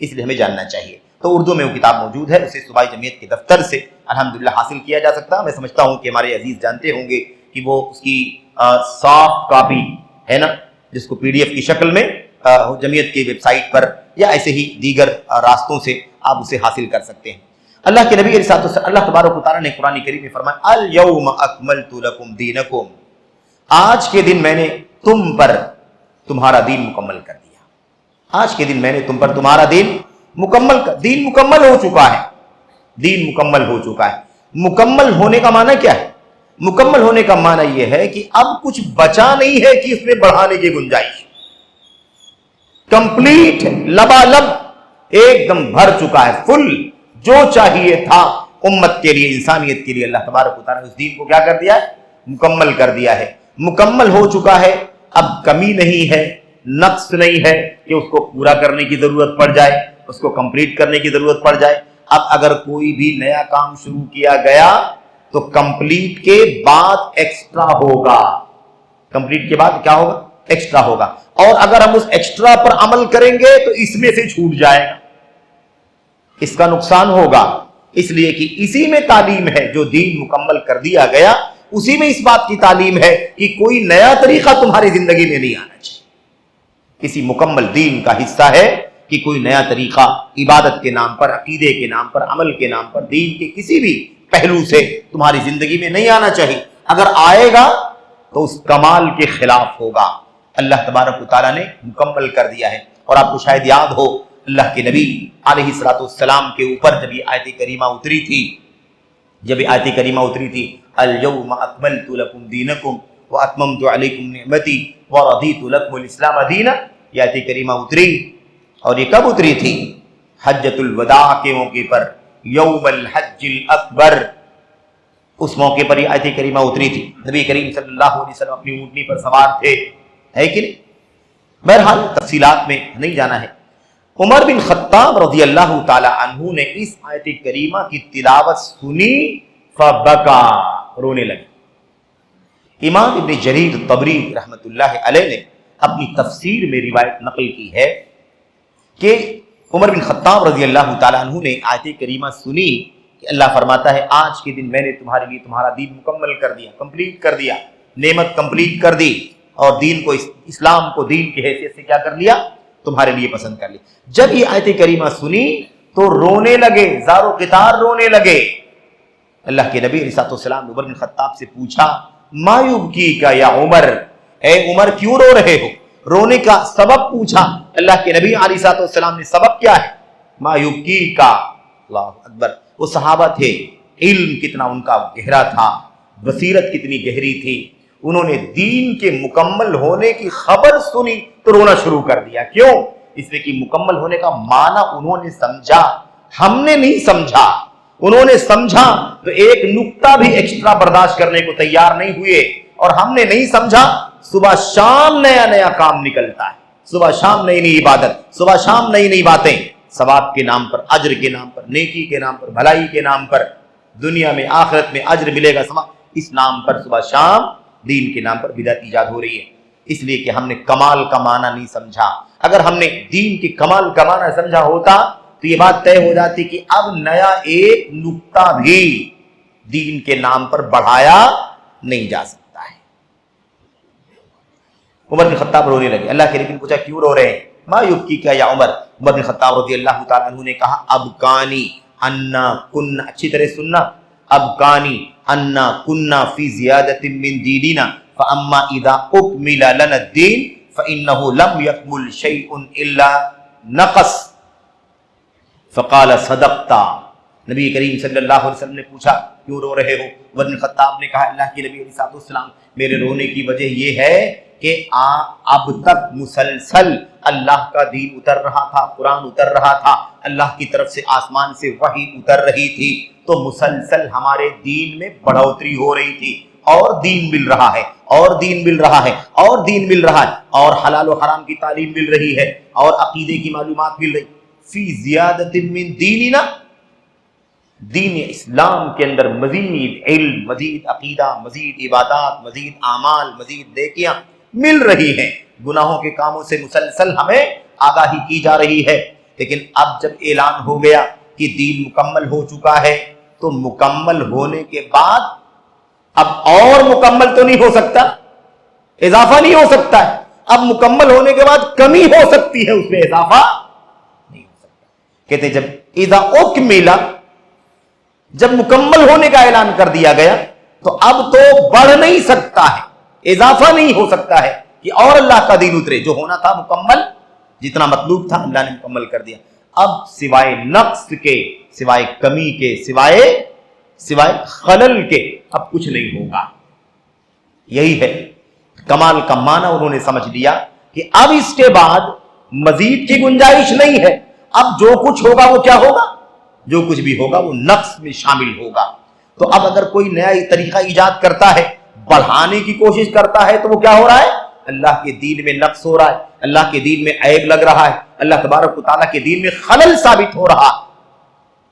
اس لیے ہمیں جاننا چاہیے۔ تو اردو میں وہ کتاب موجود ہے، اسے صوبائی جمعیت کے دفتر سے الحمدللہ حاصل کیا جا سکتا ہے۔ میں سمجھتا ہوں کہ ہمارے عزیز جانتے ہوں گے کہ وہ اس کی سافٹ کاپی ہے نا، جس کو PDF کی شکل میں جمعیت کی ویب سائٹ پر یا ایسے ہی دیگر راستوں سے آپ اسے حاصل کر سکتے ہیں۔ اللہ کے نبی علیہ الصلوۃ والسلام، اللہ تبارک و تعالیٰ نے قرآن کریم میں فرمایا الیوم اکملت لکم دینکم، آج کے دن میں نے تم پر تمہارا دین مکمل کر دیا۔ آج کے دن میں نے تم پر تمہارا دین دین مکمل ہو چکا ہے، دین مکمل ہو چکا ہے۔ مکمل ہونے کا معنی کیا ہے؟ مکمل ہونے کا معنی یہ ہے کہ اب کچھ بچا نہیں ہے کہ اس میں بڑھانے کی گنجائش، کمپلیٹ ہے، لبالب ایک دم بھر چکا ہے، فل، جو چاہیے تھا امت کے لیے، انسانیت کے لیے، اللہ تبارک و تعالیٰ نے اس دین کو کیا کر دیا ہے؟ مکمل کر دیا ہے، مکمل ہو چکا ہے۔ اب کمی نہیں ہے، نقص نہیں ہے کہ اس کو پورا کرنے کی ضرورت پڑ جائے، اس کو کمپلیٹ کرنے کی ضرورت پڑ جائے۔ اب اگر کوئی بھی نیا کام شروع کیا گیا تو کمپلیٹ کے بعد ایکسٹرا ہوگا، کمپلیٹ کے بعد کیا ہوگا؟ ایکسٹرا ہوگا، اور اگر ہم اس ایکسٹرا پر عمل کریں گے تو اس میں سے چھوٹ جائے گا، اس کا نقصان ہوگا۔ اس لیے کہ اسی میں تعلیم ہے، جو دین مکمل کر دیا گیا اسی میں اس بات کی تعلیم ہے کہ کوئی نیا طریقہ تمہاری زندگی میں نہیں آنا چاہیے۔ کسی مکمل دین کا حصہ ہے کہ کوئی نیا طریقہ عبادت کے نام پر، عقیدے کے نام پر، عمل کے نام پر، دین کے کسی بھی پہلو سے تمہاری زندگی میں نہیں آنا چاہیے۔ اگر آئے گا تو اس کمال کے خلاف ہوگا۔ اللہ تبارک و تعالیٰ نے مکمل کر دیا ہے۔ اور آپ کو شاید یاد ہو، اللہ کے نبی علیہ الصلوۃ والسلام کے اوپر جب یہ آیت کریمہ اتری تھی، الیوم اکملت لکم دینکم واتممت علیکم نعمتی ورضیت لکم الاسلام دینا، یہ آیت کریمہ اتری، اور یہ کب اتری تھی؟ حجۃ الوداع کے موقع پر، یوم الحج الاکبر، اس موقع پر یہ آیت کریمہ اتری تھی۔ نبی کریم صلی اللہ علیہ وسلم اپنی اونٹنی پر سوار تھے، ہے کہ نہیں؟ بہرحال تفصیلات میں نہیں جانا ہے۔ عمر بن خطاب رضی اللہ تعالی عنہ نے اس آیت کریمہ کی تلاوت سنی فبکا، رونے لگے۔ امام ابن جریر طبری رحمۃ اللہ علیہ نے اپنی تفسیر میں روایت نقل کی ہے کہ عمر بن خطاب رضی اللہ تعالی عنہ نے آیت کریمہ سنی کہ اللہ فرماتا ہے آج کے دن میں نے تمہارے لیے تمہارا دین مکمل کر دیا، کمپلیٹ کر دیا، نعمت کمپلیٹ کر دی، اور دین کو، اسلام کو دین کی حیثیت سے کیا کر لیا؟ تمہارے لیے پسند کر لی۔ جب یہ آیت کریمہ سنی تو رونے لگے، زار و قطار رونے لگے۔ اللہ کے نبی علیہ السلام نے عمر بن خطاب سے پوچھا ما یبکیک یا عمر، اے عمر کیوں رو رہے ہو؟ رونے کا سبب پوچھا۔ اللہ کے نبی علیہ السلام نے سبب کیا ہے؟ ما یبکیک، اللہ اکبر۔ وہ صحابہ تھے، علم کتنا ان کا گہرا تھا، بصیرت کتنی گہری تھی، انہوں نے دین کے مکمل ہونے کی خبر سنی تو رونا شروع کر دیا۔ کیوں؟ اس لیے کہ مکمل ہونے کا معنی انہوں نے سمجھا، ہم نے نہیں سمجھا۔ انہوں نے سمجھا تو ایک نکتہ بھی ایکسٹرا برداشت کرنے کو تیار نہیں ہوئے، اور ہم نے نہیں سمجھا۔ صبح شام نیا نیا کام نکلتا ہے، صبح شام نئی نئی عبادت، صبح شام نئی نئی باتیں، ثواب کے نام پر، اجر کے نام پر، نیکی کے نام پر، بھلائی کے نام پر، دنیا میں آخرت میں اجر ملے گا، اس نام پر صبح شام دین کے نام پر بدعت ایجاد ہو رہی ہے، اس لیے کہ ہم نے کمال کا معنی نہیں سمجھا۔ اگر ہم نے دین کے کمال کا معنی سمجھا ہوتا تو یہ بات طے ہو جاتی کہ اب نیا ایک نکتہ بھی دین کے نام پر بڑھایا نہیں جا سکتا ہے۔ عمر بن خطاب رونے لگے۔ اللہ کے نبی نے پوچھا کیوں رو رہے ہیں؟ ما یبکیک یا عمر، عمر بن خطاب رضی اللہ تعالیٰ عنہ نے کہا ابکانی انا کن، اچھی طرح سننا، ابکانی انا کننا فی زیادت من دیننا فاما اذا اکمل لنا الدین فانه لم یکمل شیء الا نقص فقال صدقتا۔ نبی کریم صلی اللہ علیہ وسلم نے پوچھا کیوں رو رہے ہو؟ عمر بن خطاب نے کہا اللہ کے نبی علیہ السلام میرے رونے کی وجہ یہ ہے کہ اب تک مسلسل اللہ کا دین اتر رہا تھا، قرآن اتر رہا تھا، اللہ کی طرف سے آسمان سے وحی اتر رہی تھی، تو مسلسل ہمارے دین میں بڑھوتری ہو رہی تھی، اور دین مل رہا ہے، اور دین مل رہا ہے، اور دین مل رہا ہے، اور حلال و حرام کی تعلیم مل رہی ہے، اور عقیدے کی معلومات مل رہی۔ فی زیادت من دیننا، دین اسلام کے اندر مزید علم، مزید عقیدہ، مزید عبادات، مزید اعمال، مزید نیکیاں مل رہی ہیں، گناہوں کے کاموں سے مسلسل ہمیں آگاہی کی جا رہی ہے۔ لیکن اب جب اعلان ہو گیا کہ دین مکمل ہو چکا ہے تو مکمل ہونے کے بعد اب اور مکمل تو نہیں ہو سکتا، اضافہ نہیں ہو سکتا ہے، اب مکمل ہونے کے بعد کمی ہو سکتی ہے، اس میں اضافہ نہیں ہو سکتا۔ کہتے جب اذا اکمل، جب مکمل ہونے کا اعلان کر دیا گیا تو اب تو بڑھ نہیں سکتا ہے، اضافہ نہیں ہو سکتا ہے کہ اور اللہ کا دین اترے، جو ہونا تھا مکمل، جتنا مطلوب تھا اللہ نے مکمل کر دیا۔ اب سوائے نقص کے، سوائے کمی کے، سوائے خلل کے اب کچھ نہیں ہوگا۔ یہی ہے کمال کا معنی، انہوں نے سمجھ لیا کہ اب اس کے بعد مزید کی گنجائش نہیں ہے، اب جو کچھ ہوگا وہ کیا ہوگا؟ جو کچھ بھی ہوگا وہ نقص میں شامل ہوگا۔ تو اب اگر کوئی نیا طریقہ ایجاد کرتا ہے، بڑھانے کی کوشش کرتا ہے، تو وہ کیا ہو رہا ہے؟ اللہ کے دین میں نقص ہو رہا ہے، اللہ کے دین میں عیب لگ رہا ہے، اللہ تبارک و تعالیٰ کے دین میں خلل ثابت ہو رہا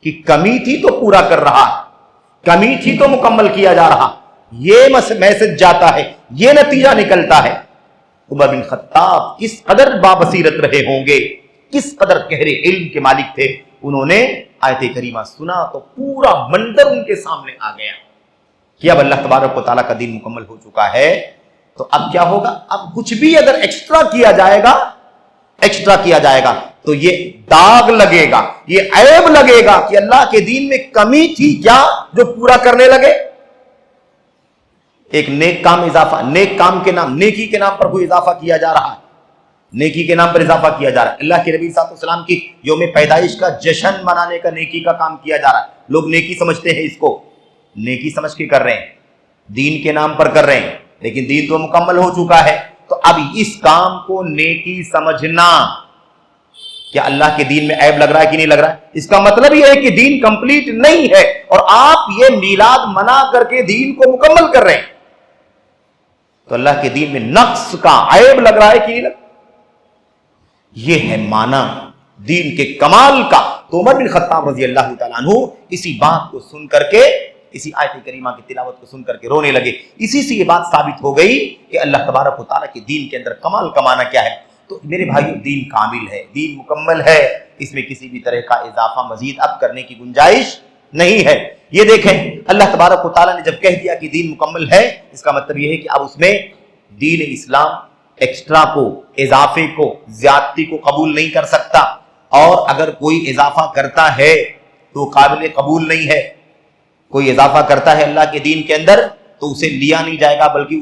کہ کمی تھی تو پورا کر رہا ہے، کمی تھی تو مکمل کیا جا رہا، یہ میسج جاتا ہے، یہ نتیجہ نکلتا ہے۔ عمر بن خطاب کس قدر بابصیرت رہے ہوں گے، کس قدر گہرے علم کے مالک تھے، انہوں نے آیت کریمہ سنا تو پورا منظر ان کے سامنے آ گیا کہ اب اللہ تبارک و تعالیٰ کا دین مکمل ہو چکا ہے، تو اب کیا ہوگا؟ اب کچھ بھی اگر ایکسٹرا کیا جائے گا تو یہ داغ لگے گا، یہ عیب لگے گا کہ اللہ کے دین میں کمی تھی کیا جو پورا کرنے لگے۔ ایک نیک کام اضافہ، نیک کام کے نام، نیکی کے نام پر کوئی اضافہ کیا جا رہا ہے، نیکی کے نام پر اضافہ کیا جا رہا ہے۔ اللہ کے نبی صلی اللہ علیہ وسلم کی یوم پیدائش کا جشن منانے کا نیکی کا کام کیا جا رہا ہے، لوگ نیکی سمجھتے ہیں، اس کو نیکی سمجھ کے کر رہے ہیں، دین کے نام پر کر رہے ہیں، لیکن دین تو مکمل ہو چکا ہے۔ تو اب اس کام کو نیکی سمجھنا، کیا اللہ کے دین میں عیب لگ رہا ہے کہ نہیں لگ رہا ہے؟ اس کا مطلب یہ ہے کہ دین کمپلیٹ نہیں ہے، اور آپ یہ میلاد منا کر کے دین کو مکمل کر رہے ہیں، تو اللہ کے دین میں نقص کا عیب لگ رہا ہے کہ نہیں لگ رہا؟ یہ ہے معنی دین کے کمال کا۔ تو عمر بن خطاب رضی اللہ تعالیٰ عنہ اسی بات کو سن کر کے، اسی آیت کریمہ کی تلاوت کو سن کر کے رونے لگے۔ اسی سے یہ بات ثابت ہو گئی کہ اللہ تبارک و تعالیٰ کے دین کے اندر کمال کا معنی کیا ہے۔ تو میرے بھائیو، دین کامل ہے، دین مکمل ہے، اس میں کسی بھی طرح کا اضافہ مزید اب کرنے کی گنجائش نہیں ہے۔ یہ دیکھیں، اللہ تبارک و تعالیٰ نے جب کہہ دیا کہ دین مکمل ہے، اس کا مطلب یہ ہے کہ اب اس میں دین اسلام ایکسٹرا کو، اضافے کو، زیادتی کو قبول نہیں کر سکتا، اور اگر کوئی اضافہ کرتا ہے تو قابل قبول نہیں ہے۔ کوئی اضافہ کرتا ہے اللہ کے دین کے اندر تو اسے لیا نہیں جائے گا، بلکہ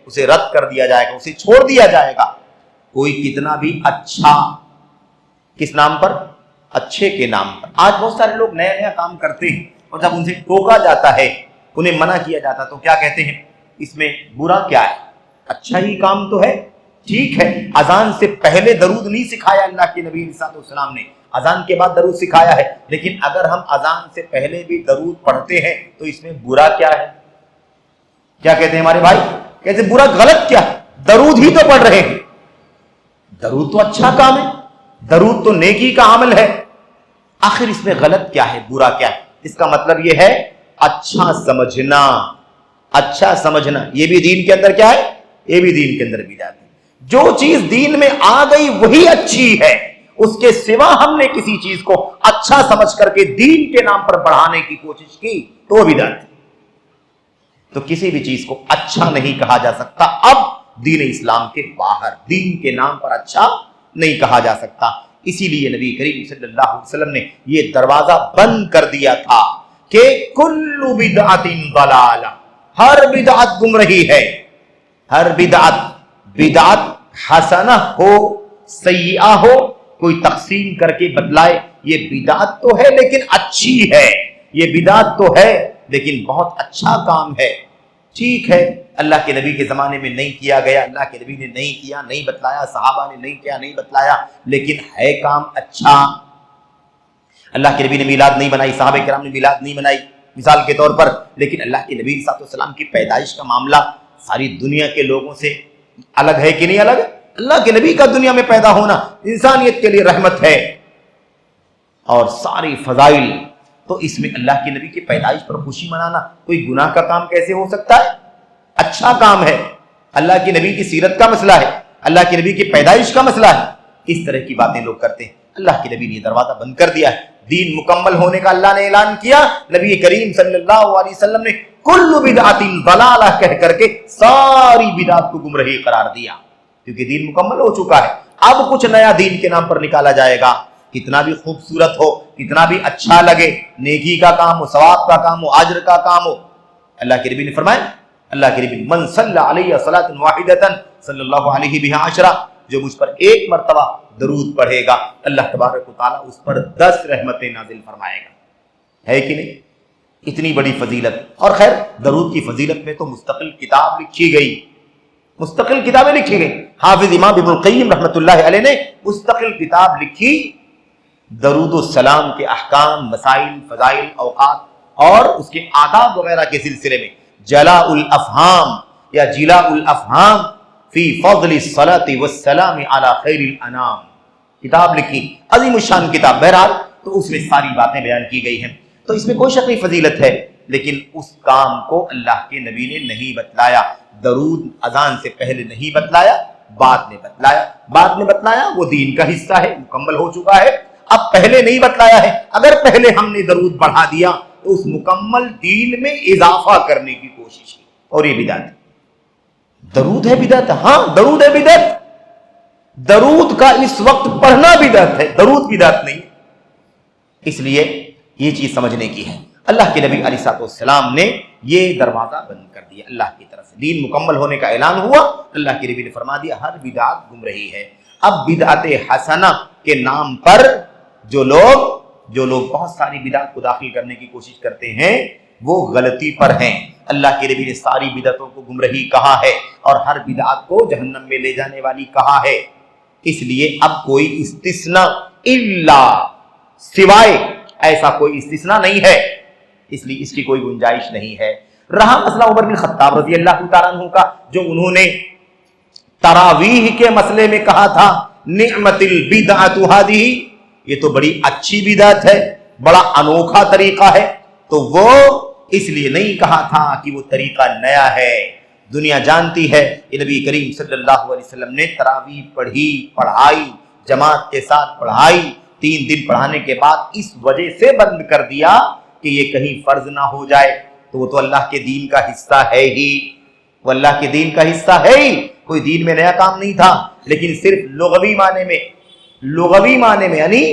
اسے رد کر دیا جائے گا، اسے چھوڑ دیا جائے گا۔ کوئی کتنا بھی اچھا، کس نام پر؟ اچھے کے نام پر۔ آج بہت سارے لوگ نیا نیا کام کرتے ہیں، اور جب ان سے ٹوکا جاتا ہے، انہیں منع کیا جاتا تو کیا کہتے ہیں؟ اس میں برا کیا ہے؟ اچھا ہی کام تو ہے۔ ٹھیک ہے، اذان سے پہلے درود نہیں سکھایا اللہ کے نبی صلی اللہ علیہ وسلم نے، اذان کے بعد درود سکھایا ہے، لیکن اگر ہم اذان سے پہلے بھی درود پڑھتے ہیں تو اس میں برا کیا ہے؟ کیا کہتے ہیں ہمارے بھائی؟ کہتے ہیں برا، غلط کیا ہے؟ درود ہی تو پڑھ رہے ہیں، درود تو اچھا کام ہے، درود تو نیکی کا عمل ہے، آخر اس میں غلط کیا ہے، برا کیا ہے؟ اس کا مطلب یہ ہے اچھا سمجھنا، اچھا سمجھنا۔ یہ بھی دین کے اندر کیا ہے؟ یہ بھی دین کے اندر بھی جاتی ہے۔ جو چیز دین میں آ گئی وہی اچھی ہے، اس کے سوا ہم نے کسی چیز کو اچھا سمجھ کر کے دین کے نام پر بڑھانے کی کوشش کی تو بھی جاتی۔ تو کسی بھی چیز کو اچھا نہیں کہا جا سکتا اب دین اسلام کے باہر، دین کے نام پر اچھا نہیں کہا جا سکتا۔ اسی لیے نبی کریم صلی اللہ علیہ وسلم نے یہ دروازہ بند کر دیا تھا کہ کل بدعت ضلالہ، ہر بدعت گمراہی ہے۔ ہر بدعت حسنہ ہو سیئہ ہو، کوئی تقسیم کر کے بتلائے یہ بدعت تو ہے لیکن اچھی ہے، یہ بدعت تو ہے لیکن بہت اچھا کام ہے، ٹھیک ہے، اللہ کے نبی کے زمانے میں نہیں کیا گیا، اللہ کے نبی نے نہیں کیا، نہیں بتلایا، صحابہ نے نہیں کیا، نہیں بتلایا، لیکن ہے کام اچھا۔ اللہ کے نبی نے میلاد نہیں بنائی، صحابہ کرام نے میلاد نہیں بنائی مثال کے طور پر، لیکن اللہ کے نبی صلی اللہ علیہ وسلم کی پیدائش کا معاملہ ساری دنیا کے لوگوں سے الگ ہے کہ نہیں الگ؟ اللہ کے نبی کا دنیا میں پیدا ہونا انسانیت کے لیے رحمت ہے، اور ساری فضائل، تو اس میں اللہ کے نبی کی پیدائش پر خوشی منانا کوئی گناہ کا کام کیسے ہو سکتا ہے؟ اچھا کام ہے، اللہ کے نبی کی سیرت کا مسئلہ ہے، اللہ کے نبی کی پیدائش کا مسئلہ ہے، اس طرح کی باتیں لوگ کرتے ہیں۔ اللہ کے نبی نے یہ دروازہ بند کر دیا ہے، دین مکمل ہونے کا اللہ نے اعلان کیا، نبی کریم صلی اللہ علیہ وسلم نے کل بدعت ضلالہ کہہ کر کے ساری بدعت کو گمراہی قرار دیا، کیونکہ دین مکمل ہو چکا ہے۔ اب کچھ نیا دین کے نام پر نکالا جائے گا، کتنا بھی خوبصورت ہو، کتنا بھی اچھا لگے، نیکی کا کام ہو، ثواب کا کام ہو، اجر کا کام ہو۔ اللہ کے نبی نے فرمایا، اللہ کے نبی من صلی علیہ صلاۃ واحدۃ صلی اللہ علیہ بہا عشرہ، جو مجھ پر ایک مرتبہ درود پڑھے گا اللہ تبارک و تعالیٰ اس پر 10 رحمتیں نازل فرمائے گا۔ ہے کہ نہیں؟ اتنی بڑی فضیلت۔ اور خیر، درود کی فضیلت میں تو مستقل کتاب لکھی گئی، مستقل کتابیں لکھی گئی۔ حافظ امام ابن القیم رحمۃ اللہ علیہ نے مستقل کتاب لکھی درود السلام کے احکام، مسائل، فضائل، اوقات اور اس کے آداب وغیرہ کے سلسلے میں، جلاء الافہام یا جلاء الافہام فی فضل الصلاۃ والسلام علی خیر الانام، کتاب لکھی، عظیم الشان کتاب۔ بہرحال تو اس میں ساری باتیں بیان کی گئی ہیں، تو اس میں کوئی شک نہیں فضیلت ہے، لیکن اس کام کو اللہ کے نبی نے نہیں بتلایا۔ درود اذان سے پہلے نہیں بتلایا، بعد میں بتلایا، بعد میں بتلایا، وہ دین کا حصہ ہے، مکمل ہو چکا ہے۔ اب پہلے نہیں بتلایا ہے، اگر پہلے ہم نے درود بڑھا دیا تو اس مکمل دین میں اضافہ کرنے کی کوشش کی، اور یہ بدعت ہے۔ درود ہے بدعت؟ ہاں درود ہے بدعت، درود کا اس وقت پڑھنا بدعت ہے، درود بدعت نہیں۔ اس لیے یہ چیز سمجھنے کی ہے۔ اللہ کے نبی علیہ السلام نے یہ دروازہ بند کر دیا اللہ کی طرف سے، دین مکمل ہونے کا اعلان ہوا، اللہ کے نبی نے فرما دیا ہر بدعت گمراہی ہے۔ اب بدعت حسنہ کے نام پر جو لوگ بہت ساری بدعت کو داخل کرنے کی کوشش کرتے ہیں وہ غلطی پر ہیں۔ اللہ کے نبی نے ساری بدعتوں کو گمراہی کہا ہے اور ہر بدعت کو جہنم میں لے جانے والی کہا ہے۔ اس لیے اب کوئی استثناء الا، سوائے ایسا کوئی استثناء نہیں ہے، اس لیے اس کی کوئی گنجائش نہیں ہے۔ رہا مسئلہ عمر بن خطاب رضی اللہ تعالیٰ عنہ کا، جو انہوں نے تراویح کے مسئلے میں کہا تھا نعمت البدعۃ ہذہ، یہ تو بڑی اچھی بدعت ہے، بڑا انوکھا طریقہ ہے، تو وہ اس لیے نہیں کہا تھا کہ وہ طریقہ نیا ہے۔ دنیا جانتی ہے کہ نبی کریم صلی اللہ علیہ وسلم نے تراویح پڑھائی، جماعت کے ساتھ پڑھائی، 3 دن پڑھانے کے بعد اس وجہ سے بند کر دیا کہ یہ کہیں فرض نہ ہو جائے، تو وہ تو اللہ کے دین کا حصہ ہے ہی، وہ اللہ کے دین کا حصہ ہے ہی، کوئی دین میں نیا کام نہیں تھا، لیکن صرف لغوی معنی میں یعنی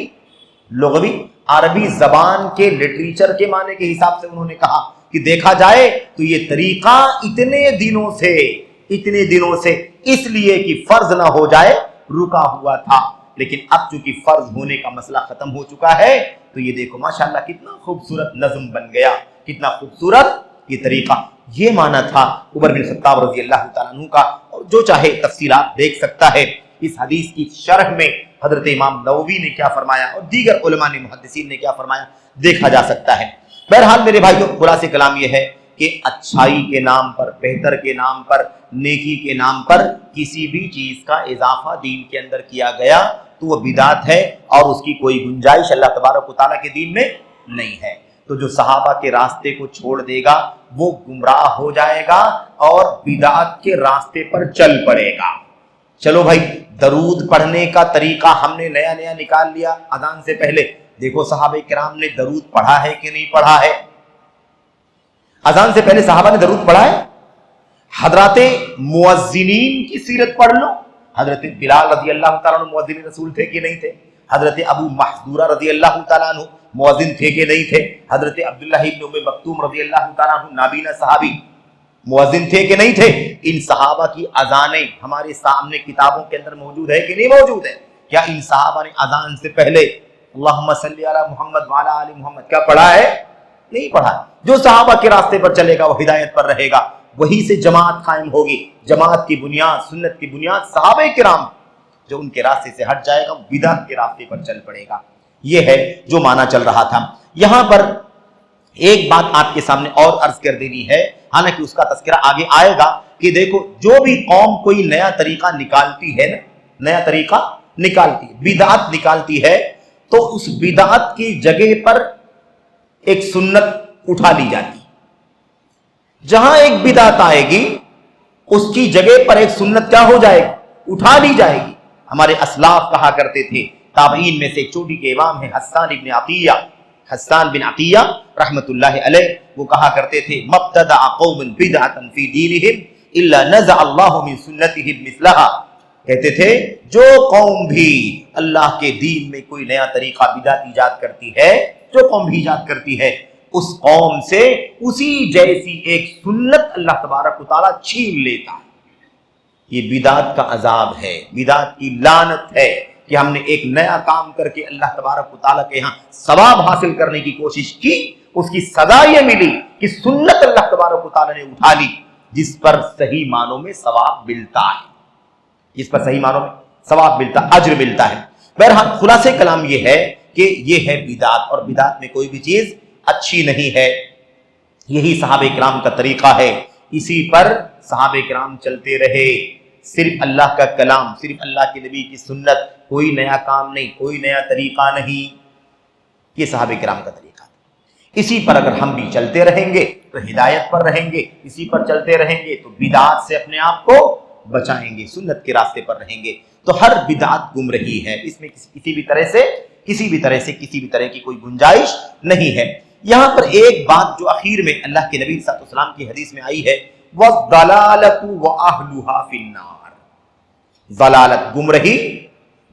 لغوی عربی زبان کے لٹریچر کے معنی کے حساب سے انہوں نے کہا کہ دیکھا جائے تو یہ طریقہ اتنے دنوں سے اس لیے کہ فرض نہ ہو جائے رکا ہوا تھا، لیکن اب چونکہ فرض ہونے کا مسئلہ ختم ہو چکا ہے تو یہ دیکھو ماشاءاللہ کتنا خوبصورت نظم بن گیا، کتنا خوبصورت یہ طریقہ۔ یہ معنی تھا عمر بن خطاب رضی اللہ تعالیٰ عنہ کا، اور جو چاہے تفصیلات دیکھ سکتا ہے۔ اس حدیث کی شرح میں حضرت امام نووی نے کیا فرمایا اور دیگر علماء نے محدثین نے کیا فرمایا دیکھا جا سکتا ہے۔ بہرحال میرے بھائیوں، خلاصہ کلام یہ ہے کہ اچھائی کے نام پر، بہتر کے نام پر، نیکی کے نام پر کسی بھی چیز کا اضافہ دین کے اندر کیا گیا تو وہ بدعت ہے، اور اس کی کوئی گنجائش اللہ تبارک و تعالیٰ کے دین میں نہیں ہے۔ تو جو صحابہ کے راستے کو چھوڑ دے گا وہ گمراہ ہو جائے گا اور بدعت کے راستے پر چل پڑے گا۔ چلو بھائی، درود پڑھنے کا طریقہ ہم نے نیا نکال لیا اذان سے پہلے۔ دیکھو صحابہ کرام نے درود پڑھا ہے کہ نہیں پڑھا ہے؟ اذان سے پہلے صحابہ نے درود پڑھا ہے؟ حضرات مؤذنین کی سیرت پڑھ لو، حضرت بلال رضی اللہ تعالیٰ عنہ مؤذن رسول تھے کہ نہیں تھے؟ حضرت ابو محذورہ رضی اللہ تعالیٰ عنہ مؤذن تھے کہ نہیں تھے؟ حضرت عبداللہ ابن ام مکتوم رضی اللہ تعالیٰ عنہ نابینا صحابی مؤذن تھے کہ نہیں تھے؟ ان صحابہ کی اذانیں ہمارے سامنے کتابوں کے اندر موجود ہے کہ نہیں موجود ہے؟ کیا ان صحابہ نے اذان سے پہلے اللہم صلی علی محمد وعلی آل محمد کیا پڑھا ہے؟ نہیں پڑھا۔ جو صحابہ کے راستے پر چلے گا وہ ہدایت پر رہے گا، وہی سے جماعت قائم ہوگی۔ جماعت کی بنیاد، سنت کی بنیاد صحابہ کرام، جو ان کے راستے سے ہٹ جائے گا وہ بدعت کے راستے پر چل پڑے گا۔ یہ ہے جو معنی چل رہا تھا۔ یہاں پر ایک بات آپ کے سامنے اور عرض کر دینی ہے، حالانکہ اس کا تذکرہ آگے آئے گا، کہ دیکھو جو بھی قوم کوئی نیا طریقہ نکالتی ہے نا، نیا طریقہ نکالتی ہے، بدعت نکالتی ہے، تو اس بدعت کی جگہ پر ایک سنت اٹھا لی جاتی۔ جہاں ایک بدعت آئے گی اس کی جگہ پر ایک سنت کیا ہو جائے گی؟ اٹھا لی جائے گی۔ ہمارے اسلاف کہا کرتے تھے، تابعین میں سے ایک چوٹی کے امام ہیں حسان بن عطیہ رحمت اللہ علیہ، وہ کہا کرتے تھے مبتدع قوم بدعۃ فی دینہم الا نزع اللہ من سنتہم مثلہا، کہتے تھے جو قوم بھی اللہ کے دین میں کوئی نیا طریقہ بدعت ایجاد کرتی ہے، جو قوم بھی ایجاد کرتی ہے، اس قوم سے اسی جیسی ایک سنت اللہ تبارک و تعالیٰ چھین لیتا ہے۔ یہ بدعت کا عذاب ہے، بدعت کی لعنت ہے کہ ہم نے ایک نیا کام کر کے اللہ تبارک و تعالیٰ کے ہاں ثواب حاصل کرنے کی کوشش کی، اس کی سزا یہ ملی کہ سنت اللہ تبارک و تعالیٰ نے اٹھا لی، جس پر صحیح معنوں میں ثواب ملتا ہے، جس پر صحیح معنوں میں ثواب ملتا، اجر ملتا ہے۔ بہرحال خلاصہ کلام یہ ہے کہ یہ ہے بدعت، اور بدعت میں کوئی بھی چیز اچھی نہیں ہے۔ یہی صحابہ کرام کا طریقہ ہے، اسی پر صحابہ کرام چلتے رہے، صرف اللہ کا کلام، صرف اللہ کے نبی کی سنت، کوئی نیا کام نہیں، کوئی نیا طریقہ نہیں، یہ صحابہ کرام کا طریقہ ہے۔ اسی پر اگر ہم بھی چلتے رہیں گے تو ہدایت پر رہیں گے، اسی پر چلتے رہیں گے تو بدعات سے اپنے آپ کو بچائیں گے، سنت کے راستے پر رہیں گے۔ تو ہر بدعت گمراہی ہے، اس میں کسی بھی طرح کی کوئی گنجائش نہیں ہے۔ یہاں پر ایک بات جو اخیر میں اللہ کے نبی صلی اللہ علیہ وسلم کی حدیث میں آئی ہے، وَالضَّلَالَةُ وَأَهْلُهَا فِي النَّارِ، ضلالت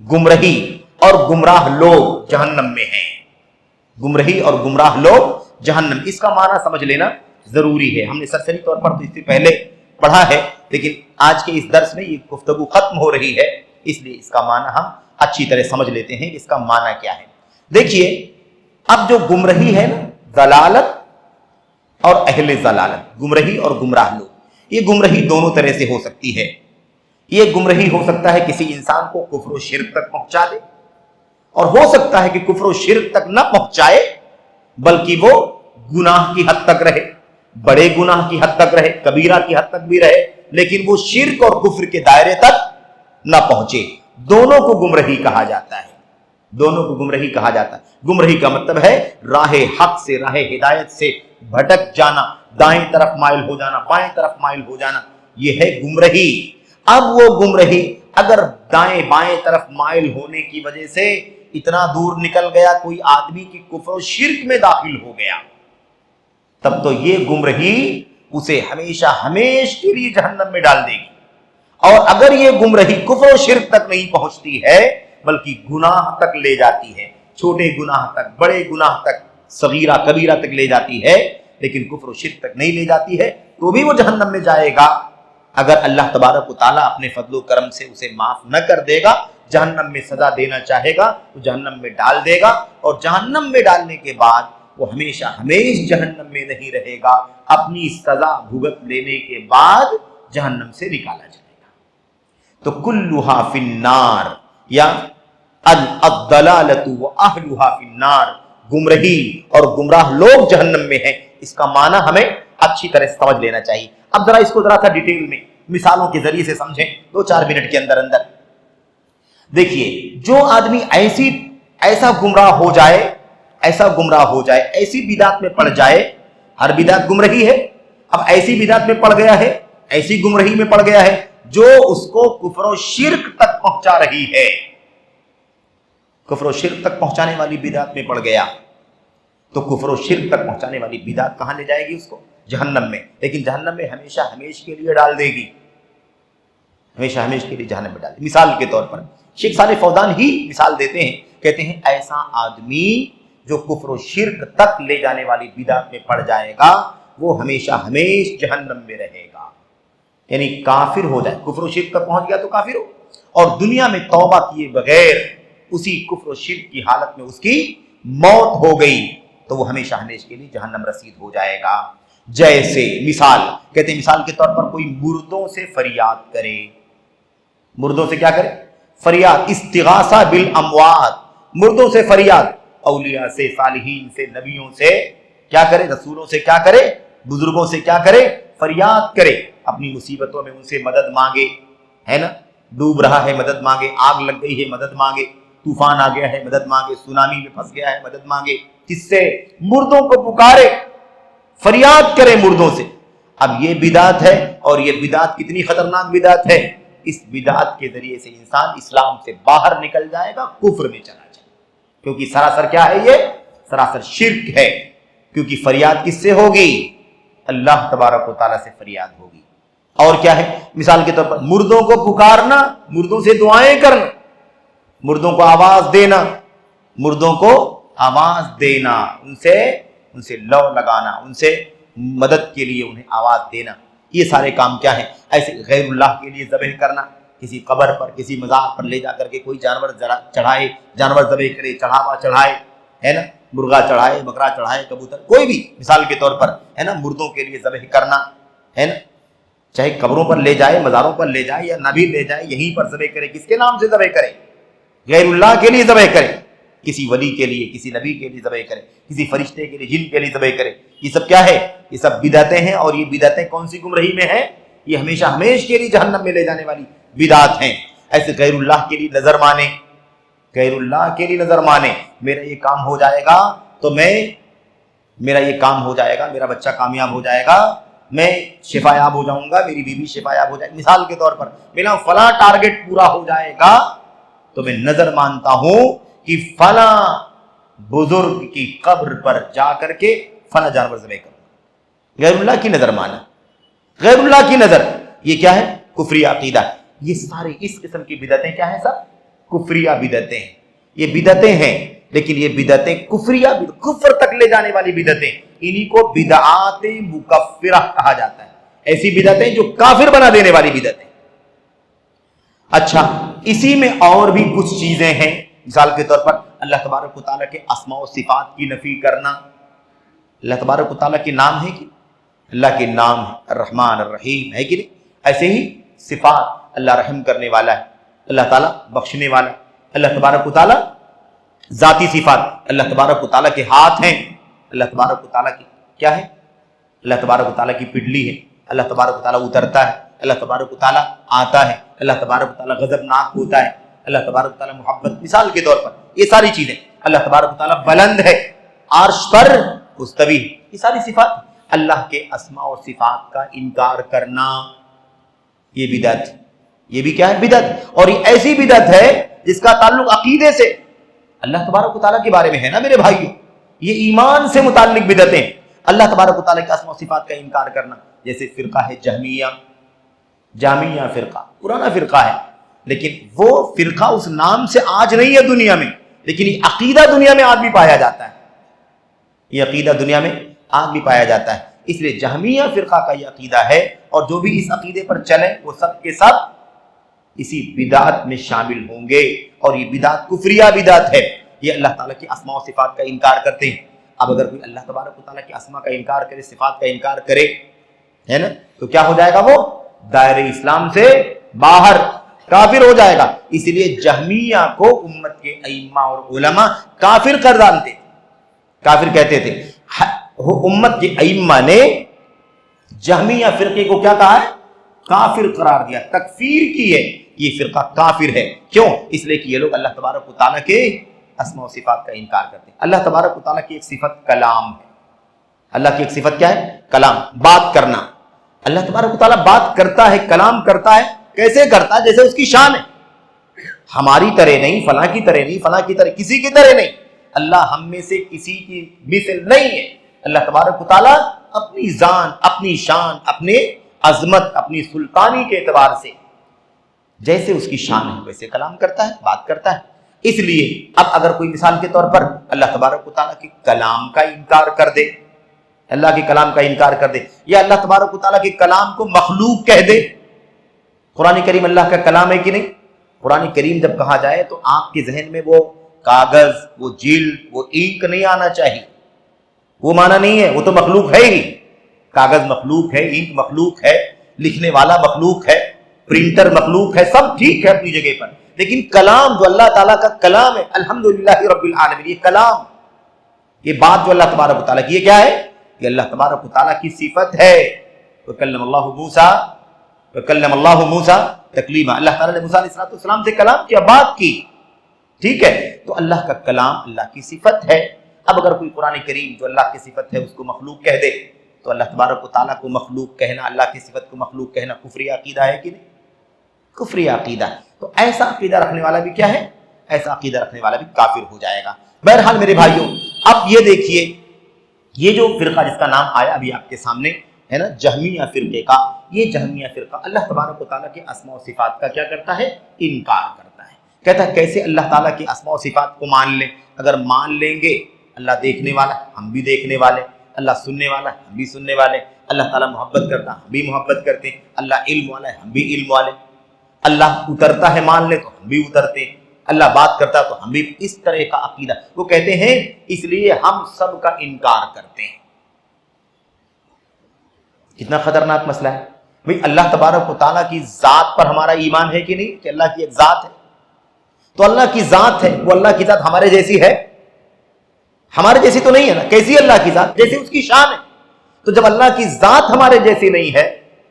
گمراہی اور گمراہ لوگ جہنم میں ہیں، گمراہی اور گمراہ لوگ جہنم۔ اس کا معنی سمجھ لینا ضروری ہے، ہم نے سرسری طور پر تو اس سے پہلے پڑھا ہے، لیکن آج کے اس درس میں یہ گفتگو ختم ہو رہی ہے، اس لیے اس کا معنی ہم اچھی طرح سمجھ لیتے ہیں، اس کا معنی کیا ہے۔ دیکھیے اب جو گمراہی ہے نا، ضلالت اور اہل ضلالت، گمراہی اور گمراہ لوگ، یہ گمراہی دونوں طرح سے ہو سکتی ہے۔ یہ گمراہی ہو سکتا ہے کسی انسان کو کفر و شرک تک پہنچا دے، اور ہو سکتا ہے کہ کفر و شرک تک نہ پہنچائے بلکہ وہ گناہ کی حد تک رہے، بڑے گناہ کی حد تک رہے، کبیرہ کی حد تک بھی رہے، لیکن وہ شرک اور کفر کے دائرے تک نہ پہنچے۔ دونوں کو گمراہی کہا جاتا ہے، دونوں کو گمراہی کہا جاتا ہے۔ گمراہی کا مطلب ہے راہ حق سے، راہ ہدایت سے بھٹک جانا، دائیں طرف مائل ہو جانا، بائیں طرف مائل ہو جانا، یہ ہے گمراہی۔ اب وہ گمراہی اگر دائیں بائیں طرف مائل ہونے کی وجہ سے اتنا دور نکل گیا کوئی آدمی کی کفر و شرک میں داخل ہو گیا، تب تو یہ گمراہی اسے ہمیشہ ہمیشہ کے لیے جہنم میں ڈال دے گی۔ اور اگر یہ گمراہی کفر و شرک تک نہیں پہنچتی ہے بلکہ گناہ تک لے جاتی ہے، چھوٹے گناہ تک، بڑے گناہ تک، صغیرہ کبیرہ تک لے جاتی ہے، لیکن کفر و شرک تک نہیں لے جاتی ہے، تو بھی وہ جہنم میں جائے گا۔ اگر اللہ تبارک و تعالیٰ اپنے فضل و کرم سے اسے معاف نہ کر دے گا، جہنم میں سزا دینا چاہے گا تو جہنم میں ڈال دے گا، اور جہنم میں ڈالنے کے بعد وہ ہمیشہ ہمیشہ جہنم میں نہیں رہے گا، اپنی سزا بھگت لینے کے بعد جہنم سے نکالا جائے گا۔ تو کلھا فی النار یا الضلالۃ واہلھا فی النار، گمراہی اور گمراہ لوگ جہنم میں ہیں، اس کا معنی ہمیں اچھی طرح سمجھ لینا چاہیے۔ اب ذرا اس کو ذرا سا ڈیٹیل میں مثالوں کے ذریعے سے سمجھیں 2-4 منٹ کے اندر اندر۔ دیکھیے، جو آدمی ایسا گمراہ ہو جائے، ایسی بدعت میں پڑ جائے، ہر بدعت گمراہی ہے، اب ایسی بدعت میں پڑ گیا ہے، ایسی گمراہی میں پڑ گیا ہے جو اس کو کفر و شرک تک پہنچا رہی ہے، کفر و شرک تک پہنچانے والی بدعت میں پڑ گیا، تو کفر و شرک تک پہنچانے والی بدعت کہاں لے جائے گی اس کو؟ جہنم میں، لیکن جہنم میں ہمیشہ ہمیشہ کے لیے ڈال دے گی، ہمیشہ ہمیشہ کے لیے جہنم میں ڈال دے گی۔ مثال کے طور پر شیخ صالح فوزان ہی مثال دیتے ہیں، کہتے ہیں ایسا آدمی جو کفر و شرک تک لے جانے والی بدعت میں پڑ جائے گا وہ ہمیشہ ہمیشہ جہنم میں رہے گا، یعنی کافر ہو جائے، کفر و شرک تک پہنچ گیا تو کافر ہو، اور دنیا میں توبہ کیے بغیر اسی کفر و شرک کی حالت میں اس کی موت ہو گئی تو وہ ہمیشہ ہمیشہ کے لیے جہنم رسید ہو جائے گا۔ جیسے مثال کہتے ہیں، مثال کے طور پر کوئی مردوں سے فریاد کرے، مردوں سے کیا کرے؟ فریاد، استغاثہ بالاموات، مردوں سے فریاد، اولیاء سے، صالحین سے، نبیوں سے کیا کرے؟ رسولوں سے کیا کرے؟ بزرگوں سے کیا کرے؟ فریاد کرے، اپنی مصیبتوں میں ان سے مدد مانگے، ہے نا، ڈوب رہا ہے مدد مانگے، آگ لگ گئی ہے مدد مانگے، طوفان آ گیا ہے مدد مانگے، سونامی میں پھنس گیا ہے مدد مانگے، کس سے؟ مردوں کو پکارے، فریاد کرے مردوں سے۔ اب یہ بدعت ہے، اور یہ بدعت کتنی خطرناک بدعت ہے، اس بدعت کے ذریعے سے انسان اسلام سے باہر نکل جائے گا، کفر میں چلا جائے گا، کیونکہ سراسر کیا ہے؟ یہ سراسر شرک ہے، کیونکہ فریاد کس سے ہوگی؟ اللہ تبارک و تعالیٰ سے فریاد ہوگی۔ اور کیا ہے؟ مثال کے طور پر مردوں کو پکارنا، مردوں سے دعائیں کرنا، مردوں کو آواز دینا، مردوں کو آواز دینا، ان سے لو لگانا، ان سے مدد کے لیے انہیں آواز دینا، یہ سارے کام کیا ہیں؟ ایسے غیر اللہ کے لیے ذبح کرنا، کسی قبر پر، کسی مزار پر لے جا کر کے کوئی جانور چڑھائے، جانور ذبح کرے، چڑھاوا چڑھائے، ہے نا، مرغا چڑھائے، بکرا چڑھائے، کبوتر، کوئی بھی مثال کے طور پر، ہے نا، مردوں کے لیے ذبح کرنا، ہے نا، چاہے قبروں پر لے جائے، مزاروں پر لے جائے، یا نہ بھی لے جائے، یہیں پر ذبح کرے، کس کے نام سے ذبح کرے؟ غیر اللہ کے لیے ذبح کرے، کسی ولی کے لیے، کسی نبی کے لیے ذبح کرے، کسی فرشتے کے لیے، جن کے لیے ذبح کرے، یہ سب کیا ہے؟ یہ سب بدعتیں ہیں، اور یہ بدعتیں کون سی گمراہی میں ہیں؟ یہ ہمیشہ ہمیشہ کے لیے جہنم میں لے جانے والی بدعت ہیں۔ ایسے غیر اللہ کے لیے نظر مانے، غیر اللہ کے لیے نظر مانے، میرا یہ کام ہو جائے گا تو میرا یہ کام ہو جائے گا، میرا بچہ کامیاب ہو جائے گا، میں شفا یاب ہو جاؤں گا، میری بیوی شفا یاب ہو جائے گی، مثال کے طور پر میرا فلاں ٹارگٹ پورا ہو جائے گا تو میں نظر مانتا ہوں کہ فلاں بزرگ کی قبر پر جا کر کے فلاں جانور ذبح کروں، غیر اللہ کی نظر مانا، غیر اللہ کی نظر، یہ کیا ہے؟ کفری عقیدہ۔ یہ سارے اس قسم کی بدعتیں کیا ہیں؟ سب کفریہ بدعتیں ہیں، یہ بدعتیں ہیں، لیکن یہ بدعتیں کفریہ، کفر تک لے جانے والی بدعتیں، انہی کو بدعات مکفرہ کہا جاتا ہے، ایسی بدعتیں جو کافر بنا دینے والی بدعتیں۔ اچھا، اسی میں اور بھی کچھ چیزیں ہیں، مثال کے طور پر اللہ تبارک و تعالیٰ کے اسماء و صفات کی نفی کرنا۔ اللہ تبارک و تعالیٰ کے نام ہے کہ اللہ کے نام ہے الرحمن الرحیم، ہے کہ نہیں؟ ایسے ہی صفات، اللہ رحم کرنے والا ہے، اللہ تعالیٰ بخشنے والا ہے، اللہ تبارک و تعالیٰ ذاتی صفات، اللہ تبارک و تعالیٰ کے ہاتھ ہیں، اللہ تبارک و تعالیٰ کی کیا ہے؟ اللہ تبارک و تعالیٰ کی پڈلی ہے، اللہ تبارک و تعالیٰ اترتا ہے، اللہ تبارک و تعالیٰ آتا ہے، اللہ تبارک و تعالیٰ غضبناک ہوتا ہے، اللہ تبارک و تعالیٰ محبت، مثال کے طور پر یہ ساری چیزیں. اللہ تبارک و تعالیٰ بلند ہے، عرش پر مستوی، یہ ساری صفات. اللہ کے اسماء اور صفات کا انکار کرنا یہ بدعت، یہ بھی کیا ہے؟ بدعت. اور یہ ایسی بدعت ہے جس کا تعلق عقیدے سے اللہ تبارک و تعالیٰ کے بارے میں ہے نا میرے بھائیوں. یہ ایمان سے متعلق بدعتیں، اللہ تبارک و تعالیٰ کے اسماء و صفات کا انکار کرنا. جیسے فرقہ ہے جہمیہ فرقہ، پرانا فرقہ ہے، لیکن وہ فرقہ اس نام سے آج نہیں ہے دنیا میں، لیکن یہ عقیدہ دنیا میں آج بھی پایا جاتا ہے. یہ عقیدہ دنیا میں آج بھی پایا جاتا ہے. اس لیے جہمیہ فرقہ کا یہ عقیدہ ہے، اور جو بھی اس عقیدے پر چلیں وہ سب کے سب اسی بدعت میں شامل ہوں گے. اور یہ بدعت کفریہ بدعت ہے. یہ اللہ تعالیٰ کی اسماء و صفات کا انکار کرتے ہیں. اب اگر کوئی اللہ تبارک و تعالیٰ کے اسماء کا انکار کرے، صفات کا انکار کرے، ہے نا، تو کیا ہو جائے گا؟ وہ دائرہ اسلام سے باہر، کافر ہو جائے گا. اس لیے جہمیہ کو امت کے ائمہ اور علماء کافر کر ڈالتے، کافر کہتے تھے. امت کے ائمہ نے جہمیہ فرقے کو کیا کہا ہے؟ کافر قرار دیا، تکفیر کی ہے. یہ فرقہ کافر ہے. کیوں؟ اس لیے کہ یہ لوگ اللہ تبارک و تعالیٰ کے اسماء و صفات کا انکار کرتے ہیں. اللہ تبارک و تعالیٰ کی ایک صفت کلام ہے. اللہ کی ایک صفت کیا ہے؟ کلام، بات کرنا. اللہ تبارک و تعالیٰ بات کرتا ہے، کلام کرتا ہے. کیسے کرتا ہے؟ جیسے اس کی شان ہے. ہماری طرح نہیں، فلاں کی طرح نہیں، فلاں کی طرح، کسی کی طرح نہیں. اللہ ہم میں سے کسی کی مثل نہیں ہے. اللہ تبارک و تعالیٰ اپنی ذات، اپنی شان، اپنے عظمت، اپنی سلطانی کے اعتبار سے جیسے اس کی شان ہے ویسے کلام کرتا ہے، بات کرتا ہے. اس لیے اب اگر کوئی مثال کے طور پر اللہ تبارک و تعالیٰ کے کلام کا انکار کر دے، اللہ کے کلام کا انکار کر دے، یا اللہ تبارک و تعالیٰ کے کلام کو مخلوق کہہ دے. قرآن کریم اللہ کا کلام ہے کہ نہیں؟ قرآن کریم جب کہا جائے تو آپ کے ذہن میں وہ کاغذ، وہ جلد، وہ اینک نہیں آنا چاہیے. وہ معنی نہیں ہے، وہ تو مخلوق ہے ہی. کاغذ مخلوق ہے، اینک مخلوق ہے، لکھنے والا مخلوق ہے، پرنٹر مخلوق ہے، سب ٹھیک ہے اپنی جگہ پر. لیکن کلام جو اللہ تعالیٰ کا کلام ہے، الحمدللہ رب العالمین، یہ کلام، یہ بات جو اللہ تبارک و تعالیٰ کی، یہ کیا ہے؟ یہ اللہ تبارک و تعالیٰ کی صفت ہے. وَكَلَّمَ اللَّهُ مُوسَىٰ تَكْلِيمًا. اللہ تعالیٰ نے موسیٰ علیہ السلام سے کلام کیا، بات کی. ٹھیک ہے، تو اللہ کا کلام اللہ کی صفت ہے. اب اگر کوئی قرآن کریم جو اللہ کی صفت ہے اس کو مخلوق کہہ دے، تو اللہ تبارک و تعالیٰ کو مخلوق کہنا، اللہ کی صفت کو مخلوق کہنا کفری عقیدہ ہے کہ نہیں؟ کفری عقیدہ. تو ایسا عقیدہ رکھنے والا بھی کیا ہے؟ ایسا عقیدہ رکھنے والا بھی کافر ہو جائے گا. بہرحال میرے بھائیوں، اب یہ دیکھیے، یہ جو فرقہ جس کا نام آیا ابھی آپ کے سامنے ہے نا، جہمیہ فرقے کا، یہ جہمیہ فرقہ اللہ تبارک و تعالیٰ کے اسماء و صفات کا کیا کرتا ہے؟ انکار کرتا ہے. کہتا ہے کیسے اللہ تعالیٰ کے اسماء و صفات کو مان لیں؟ اگر مان لیں گے، اللہ دیکھنے والا، ہم بھی دیکھنے والے، اللہ سننے والا، ہم بھی سننے والے، اللہ تعالیٰ محبت کرتا، ہم بھی محبت کرتے، اللہ علم والا ہے، ہم بھی علم والے، اللہ اترتا ہے مان لے تو ہم بھی اترتے، اللہ بات کرتا تو ہم بھی. اس طرح کا عقیدہ وہ کہتے ہیں. اس لیے ہم سب کا انکار کرتے ہیں. کتنا خطرناک مسئلہ ہے بھئی. اللہ تبارک و تعالیٰ کی ذات پر ہمارا ایمان ہے کہ نہیں، کہ اللہ کی ایک ذات ہے؟ تو اللہ کی ذات ہے، وہ اللہ کی ذات ہمارے جیسی ہے؟ ہمارے جیسی تو نہیں ہے نا. کیسی اللہ کی ذات؟ جیسے اس کی شان ہے. تو جب اللہ کی ذات ہمارے جیسی نہیں ہے،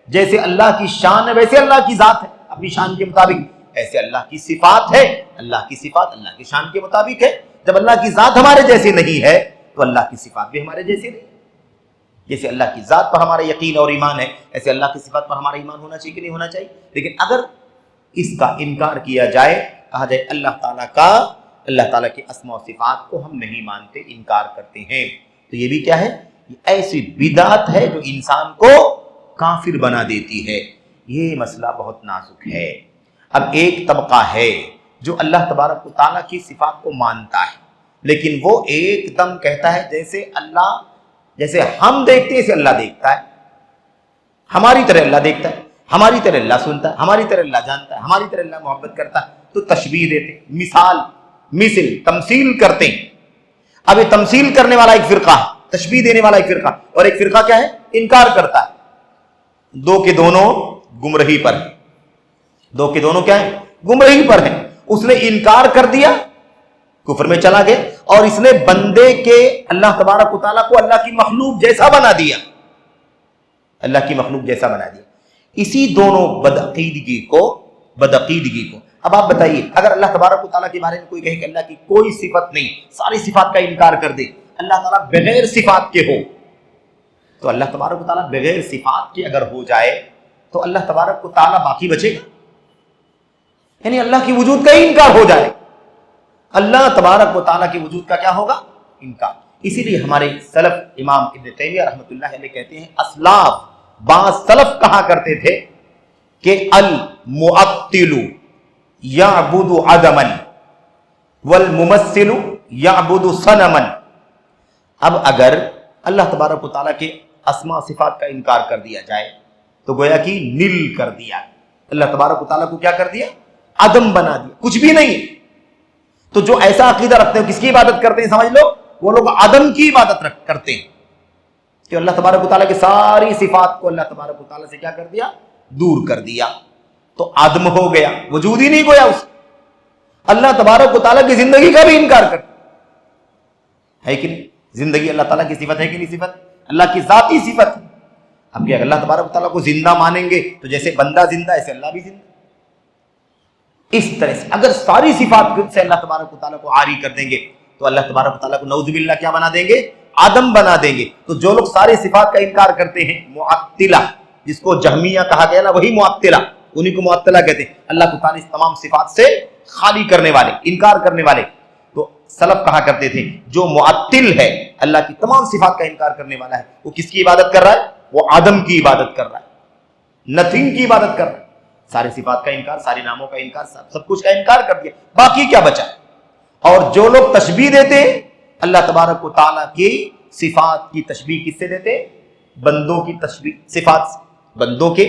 جیسے اللہ کی شان ہے ویسے اللہ کی ذات ہے اپنی شان کے مطابق، ایسے اللہ کی صفات ہے، اللہ کی صفات اللہ کی شان کے مطابق ہے. جب اللہ کی ذات ہمارے جیسی نہیں ہے تو اللہ کی صفات بھی ہمارے جیسی نہیں. جیسے اللہ کی ذات پر ہمارا یقین اور ایمان ہے، ایسے اللہ کی صفات پر ہمارا ایمان ہونا چاہیے کہ نہیں ہونا چاہیے. لیکن اگر اس کا انکار کیا جائے، کہا جائے اللہ تعالیٰ کے اسماء و صفات کو ہم نہیں مانتے، انکار کرتے ہیں، تو یہ بھی کیا ہے؟ یہ ایسی بدعت ہے جو انسان کو کافر بنا دیتی ہے. یہ مسئلہ بہت نازک ہے. اب ایک طبقہ ہے جو اللہ تبارک و تعالیٰ کی صفات کو مانتا ہے، لیکن وہ ایک دم کہتا ہے جیسے ہم دیکھتے ہیں اسے اللہ دیکھتا ہے، ہماری طرح اللہ دیکھتا ہے، ہماری طرح اللہ سنتا ہے، ہماری طرح اللہ جانتا ہے، ہماری طرح اللہ محبت کرتا ہے. تو تشبیہ دیتے، مثل تمثیل کرتے ہیں. اب یہ تمثیل کرنے والا ایک فرقہ ہے، تشبیہ دینے والا ایک فرقہ، اور ایک فرقہ کیا ہے؟ انکار کرتا ہے. دو کے دونوں گمراہی پر ہیں. دو کے دونوں کیا ہیں؟ گمراہی پر ہیں. اس نے انکار کر دیا، کفر میں چلا گیا، اور اس نے بندے کے اللہ تبارک و تعالیٰ کو اللہ کی مخلوق جیسا بنا دیا، اللہ کی مخلوق جیسا بنا دیا. اسی دونوں بدعقیدگی کو اب آپ بتائیے اگر اللہ تبارک و تعالیٰ کے بارے میں کوئی کہے کہ اللہ کی کوئی صفت نہیں، ساری صفات کا انکار کر دے، اللہ تعالیٰ بغیر صفات کے ہو، تو اللہ تبارک و تعالیٰ بغیر صفات کے اگر ہو جائے تو اللہ تبارک و تعالیٰ باقی بچے گا؟ یعنی اللہ کی وجود کا ہی انکار ہو جائے، اللہ تبارک و تعالیٰ کے وجود کا کیا ہوگا؟ انکار۔ اسی لیے ہمارے سلف امام ابن تیمیہ رحمۃ اللہ علیہ کہتے ہیں، اسلاف بعض سلف کہا کرتے تھے کہ المعطل یعبد عدما والممثل یعبد صنما۔ اب اگر اللہ تبارک و تعالیٰ کے اسماء صفات کا انکار کر دیا جائے تو گویا کہ نل کر دیا، اللہ تبارک و تعالیٰ کو کیا کر دیا؟ عدم بنا دیا، کچھ بھی نہیں۔ تو جو ایسا عقیدہ رکھتے ہیں کس کی عبادت کرتے ہیں؟ سمجھ لو وہ لوگ عدم کی عبادت کرتے ہیں کہ اللہ تبارک و تعالیٰ کی ساری صفات کو اللہ تبارک و تعالیٰ سے کیا کر دیا؟ دور کر دیا، تو عدم ہو گیا، وجود ہی نہیں گویا اس۔ اللہ تبارک و تعالیٰ کی زندگی کا بھی انکار کرتا ہے کہ نہیں؟ زندگی اللہ تعالیٰ کی صفت ہے کہ نہیں؟ صفت اللہ کی ذاتی صفت۔ اب کہ اللہ تبارک و تعالیٰ کو زندہ مانیں گے تو جیسے بندہ زندہ ایسے اللہ بھی زندہ۔ اس طرح سے اگر ساری صفات سے اللہ تبارک و تعالیٰ کو عاری کر دیں گے تو اللہ تبارک و تعالیٰ کو نعوذ باللہ کیا بنا دیں گے؟ آدم بنا دیں گے۔ تو جو لوگ ساری صفات کا انکار کرتے ہیں، معطلہ جس کو جہمیہ کہا گیا نا، وہی معطلہ، انہی کو معطلہ کہتے ہیں، اللہ کو تعالیٰ اس تمام صفات سے خالی کرنے والے، انکار کرنے والے۔ تو سلف کہا کرتے تھے جو معطل ہے، اللہ کی تمام صفات کا انکار کرنے والا ہے، وہ کس کی عبادت کر رہا ہے؟ وہ آدم کی عبادت کر رہا ہے، نتھنگ کی عبادت کر رہا ہے۔ ساری صفات کا انکار، ساری ناموں کا انکار، سب کچھ کا انکار کر دیا، باقی کیا بچا؟ اور جو لوگ تشبیہ دیتے اللہ تبارک و تعالیٰ کی صفات کی تشبیہ کس سے دیتے؟ بندوں کی تشبیہ صفات سے، بندوں کے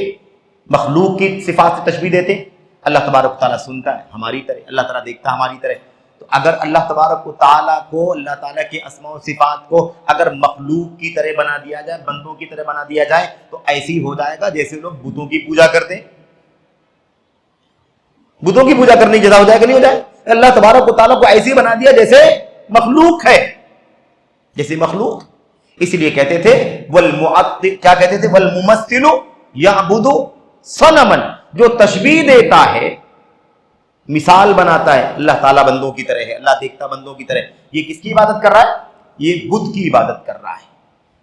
مخلوق کی صفات سے تشبیہ دیتے۔ اللہ تبارک و تعالیٰ سنتا ہے ہماری طرح، اللہ تعالیٰ دیکھتا ہے ہماری طرح۔ تو اگر اللہ تبارک و تعالیٰ کو، اللہ تعالیٰ کے اسماء و صفات کو اگر مخلوق کی طرح بنا دیا جائے، بندوں کی طرح بنا دیا جائے تو ایسی ہو جائے گا جیسے لوگ بتوں کی پوجا کرتے ہیں۔ بتوں کی پوجا کرنے کی جزا ہو جائے گا نہیں ہو جائے؟ اللہ تبارک و تعالیٰ کو ایسی بنا دیا جیسے مخلوق ہے، جیسے مخلوق۔ اس لیے کہتے تھے والمعطل، کیا کہتے تھے؟ والممثل یعبد صنما، جو تشبیہ دیتا ہے، مثال بناتا ہے، اللہ تعالیٰ بندوں کی طرح ہے، اللہ دیکھتا بندوں کی طرح، یہ کس کی عبادت کر رہا ہے؟ یہ بت کی عبادت کر رہا ہے۔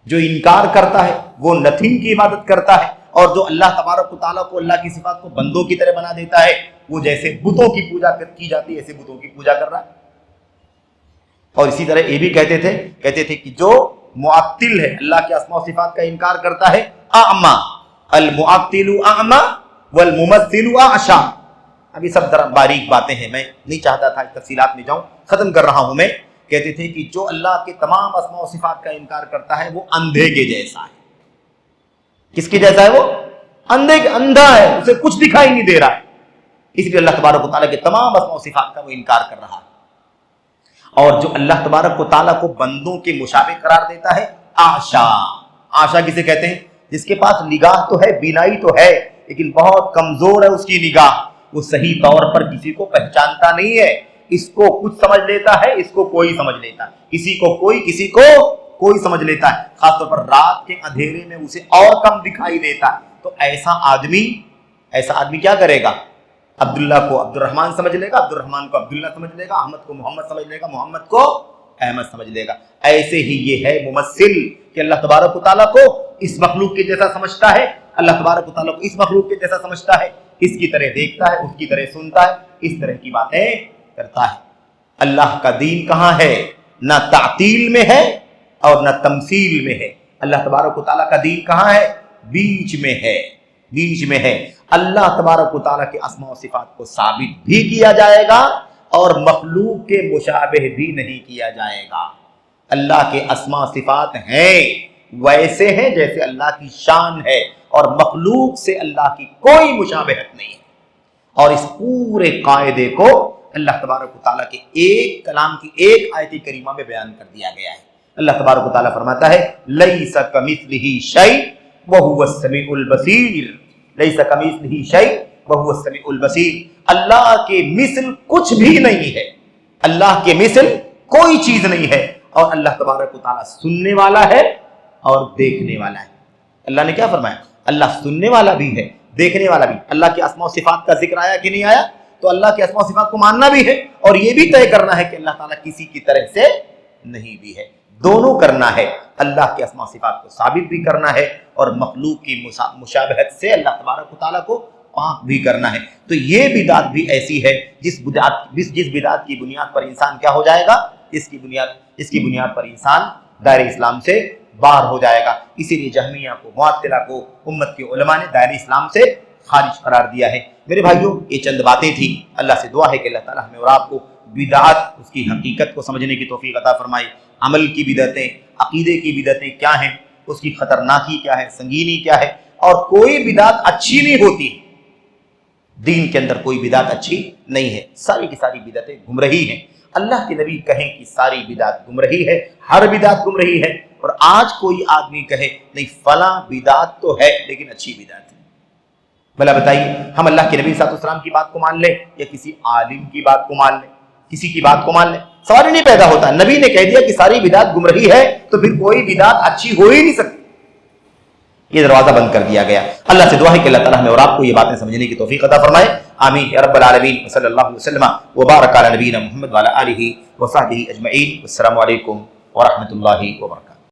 جو انکار کرتا ہے وہ نتھنگ کی عبادت کرتا ہے، اور جو اللہ تبارک و تعالیٰ کو، اللہ کی صفات کو بندوں کی طرح بنا دیتا ہے، وہ جیسے بتوں کی پوجا کی جاتی ہے ایسے بتوں کی پوجا کر رہا ہے۔ اور اسی طرح یہ بھی کہتے تھے کہ جو معطل ہے، اللہ کے اسماء و صفات کا انکار کرتا ہے، اعما، المعطل اعما والممثل اعشا۔ اب یہ سب ذرا باریک باتیں ہیں، میں نہیں چاہتا تھا اس تفصیلات میں جاؤں، ختم کر رہا ہوں میں۔ کہتے تھے کہ جو اللہ کے تمام اسماء و صفات کا انکار کرتا ہے وہ اندھے کے جیسا ہے۔ کس کے جیسا ہے؟ وہ اندھے کے، اندھا ہے، اسے کچھ دکھائی نہیں دے رہا ہے، اس لیے اللہ تبارک و تعالیٰ کے تمام اسماء و صفات کا وہ انکار کر رہا ہے۔ اور جو اللہ تبارک و تعالیٰ کو بندوں کے مشابہ قرار دیتا ہے، آشا۔ آشا کسے کہتے ہیں؟ جس کے پاس نگاہ تو ہے، بینائی تو ہے، لیکن بہت کمزور ہے اس کی نگاہ، وہ صحیح طور پر کسی کو پہچانتا نہیں ہے، اس کو کچھ سمجھ لیتا ہے، اس کو کوئی سمجھ لیتا ہے، کسی کو کوئی، کسی کو کوئی سمجھ لیتا ہے، خاص طور پر رات کے اندھیرے میں اسے اور کم دکھائی دیتا ہے۔ تو ایسا آدمی کیا کرے گا؟ عبداللہ کو عبد الرحمن سمجھ لے گا، عبد الرحمن کو عبداللہ سمجھ لے گا، احمد کو محمد سمجھ لے گا، محمد کو احمد سمجھ لے گا۔ ایسے ہی یہ ہے ممثل کہ اللہ تبارک و تعالیٰ کو اس مخلوق کے جیسا سمجھتا ہے، اللہ تبارک و تعالیٰ کو اس مخلوق کے جیسا سمجھتا ہے، اس کی طرح دیکھتا ہے، اس کی طرح سنتا ہے، اس طرح کی باتیں کرتا ہے۔ اللہ کا دین کہاں ہے؟ نہ تعطیل میں ہے اور نہ تمثیل میں ہے۔ اللہ تبارک و تعالیٰ کا دین کہاں ہے؟ بیچ میں ہے، بیچ میں ہے۔ اللہ تبارک و تعالیٰ کے اسماء و صفات کو ثابت بھی کیا جائے گا اور مخلوق کے مشابہ بھی نہیں کیا جائے گا۔ اللہ کے اسماء و صفات ہیں، ویسے ہیں جیسے اللہ کی شان ہے، اور مخلوق سے اللہ کی کوئی مشابہت نہیں ہے۔ اور اس پورے قاعدے کو اللہ تبارک و تعالیٰ کے ایک کلام کی ایک آیت کریمہ میں بیان کر دیا گیا ہے۔ اللہ تبارک و تعالیٰ فرماتا ہے لیس کمثلہ شیء وہو السمیع البصیر، لیس کمثلہ شیء وہو السمیع البصیر۔ اللہ کے مثل کچھ بھی نہیں ہے، اللہ کے مثل کوئی چیز نہیں ہے، اور اللہ تبارک و تعالیٰ سننے والا ہے اور دیکھنے والا ہے۔ اللہ نے کیا فرمایا؟ اللہ سننے والا بھی ہے، دیکھنے والا بھی۔ اللہ کے اسماء و صفات کا ذکر آیا کہ نہیں آیا؟ تو اللہ کے اسماء و صفات کو ماننا بھی ہے اور یہ بھی طے کرنا ہے کہ اللہ تعالیٰ کسی کی طرح سے نہیں بھی ہے. دونوں کرنا ہے. اللہ کے اسماء و صفات کو ثابت بھی کرنا ہے اور مخلوق کی مشابہت سے اللہ تبارک و تعالیٰ کو پاک بھی کرنا ہے. تو یہ بدعت بھی ایسی ہے جس بدعت کی بنیاد پر انسان کیا ہو جائے گا؟ اس کی بنیاد پر انسان دائرہ اسلام سے باہر ہو جائے گا. اسی لیے جہمیہ کو، معطلہ کو امت کے علماء نے دائرہ اسلام سے خارج قرار دیا ہے. میرے بھائیوں، یہ چند باتیں تھیں. اللہ سے دعا ہے کہ اللہ تعالیٰ ہمیں اور آپ کو بدعت، اس کی حقیقت کو سمجھنے کی توفیق عطا فرمائے. عمل کی بدعتیں، عقیدے کی بدعتیں کیا ہیں، اس کی خطرناکی کیا ہے، سنگینی کیا ہے، اور کوئی بدعت اچھی نہیں ہوتی. دین کے اندر کوئی بدعت اچھی نہیں ہے. ساری کی ساری بدعتیں گمراہی ہیں. اللہ کے نبی کہیں کہ ساری بدعت گمراہی ہے، ہر بدعت گمراہی ہے. اور آج کوئی آدمی کہے نہیں فلاں بدعت تو ہے لیکن اچھی بدعت ہے. بھلا بتائیے، ہم اللہ کے نبی صلی اللہ علیہ وسلم کی بات کو مان لیں یا کسی عالم کی بات کو مان لیں؟ کسی کی بات کو مان لیں، سوال ہی نہیں پیدا ہوتا. نبی نے کہہ دیا کہ ساری بدعت گمراہی ہے تو پھر کوئی بدعت اچھی ہو ہی نہیں سکتی. یہ دروازہ بند کر دیا گیا. اللہ سے دعا ہے کہ اللہ تعالیٰ ہمیں اور آپ کو یہ باتیں سمجھنے کی توفیق عطا فرمائے. آمین یا رب العالمین. صلی اللہ علیہ وسلم وبارک علی نبینا محمد وعلی آلہ وصحبہ اجمعین. السلام علیکم ورحمۃ اللہ وبرکاتہ.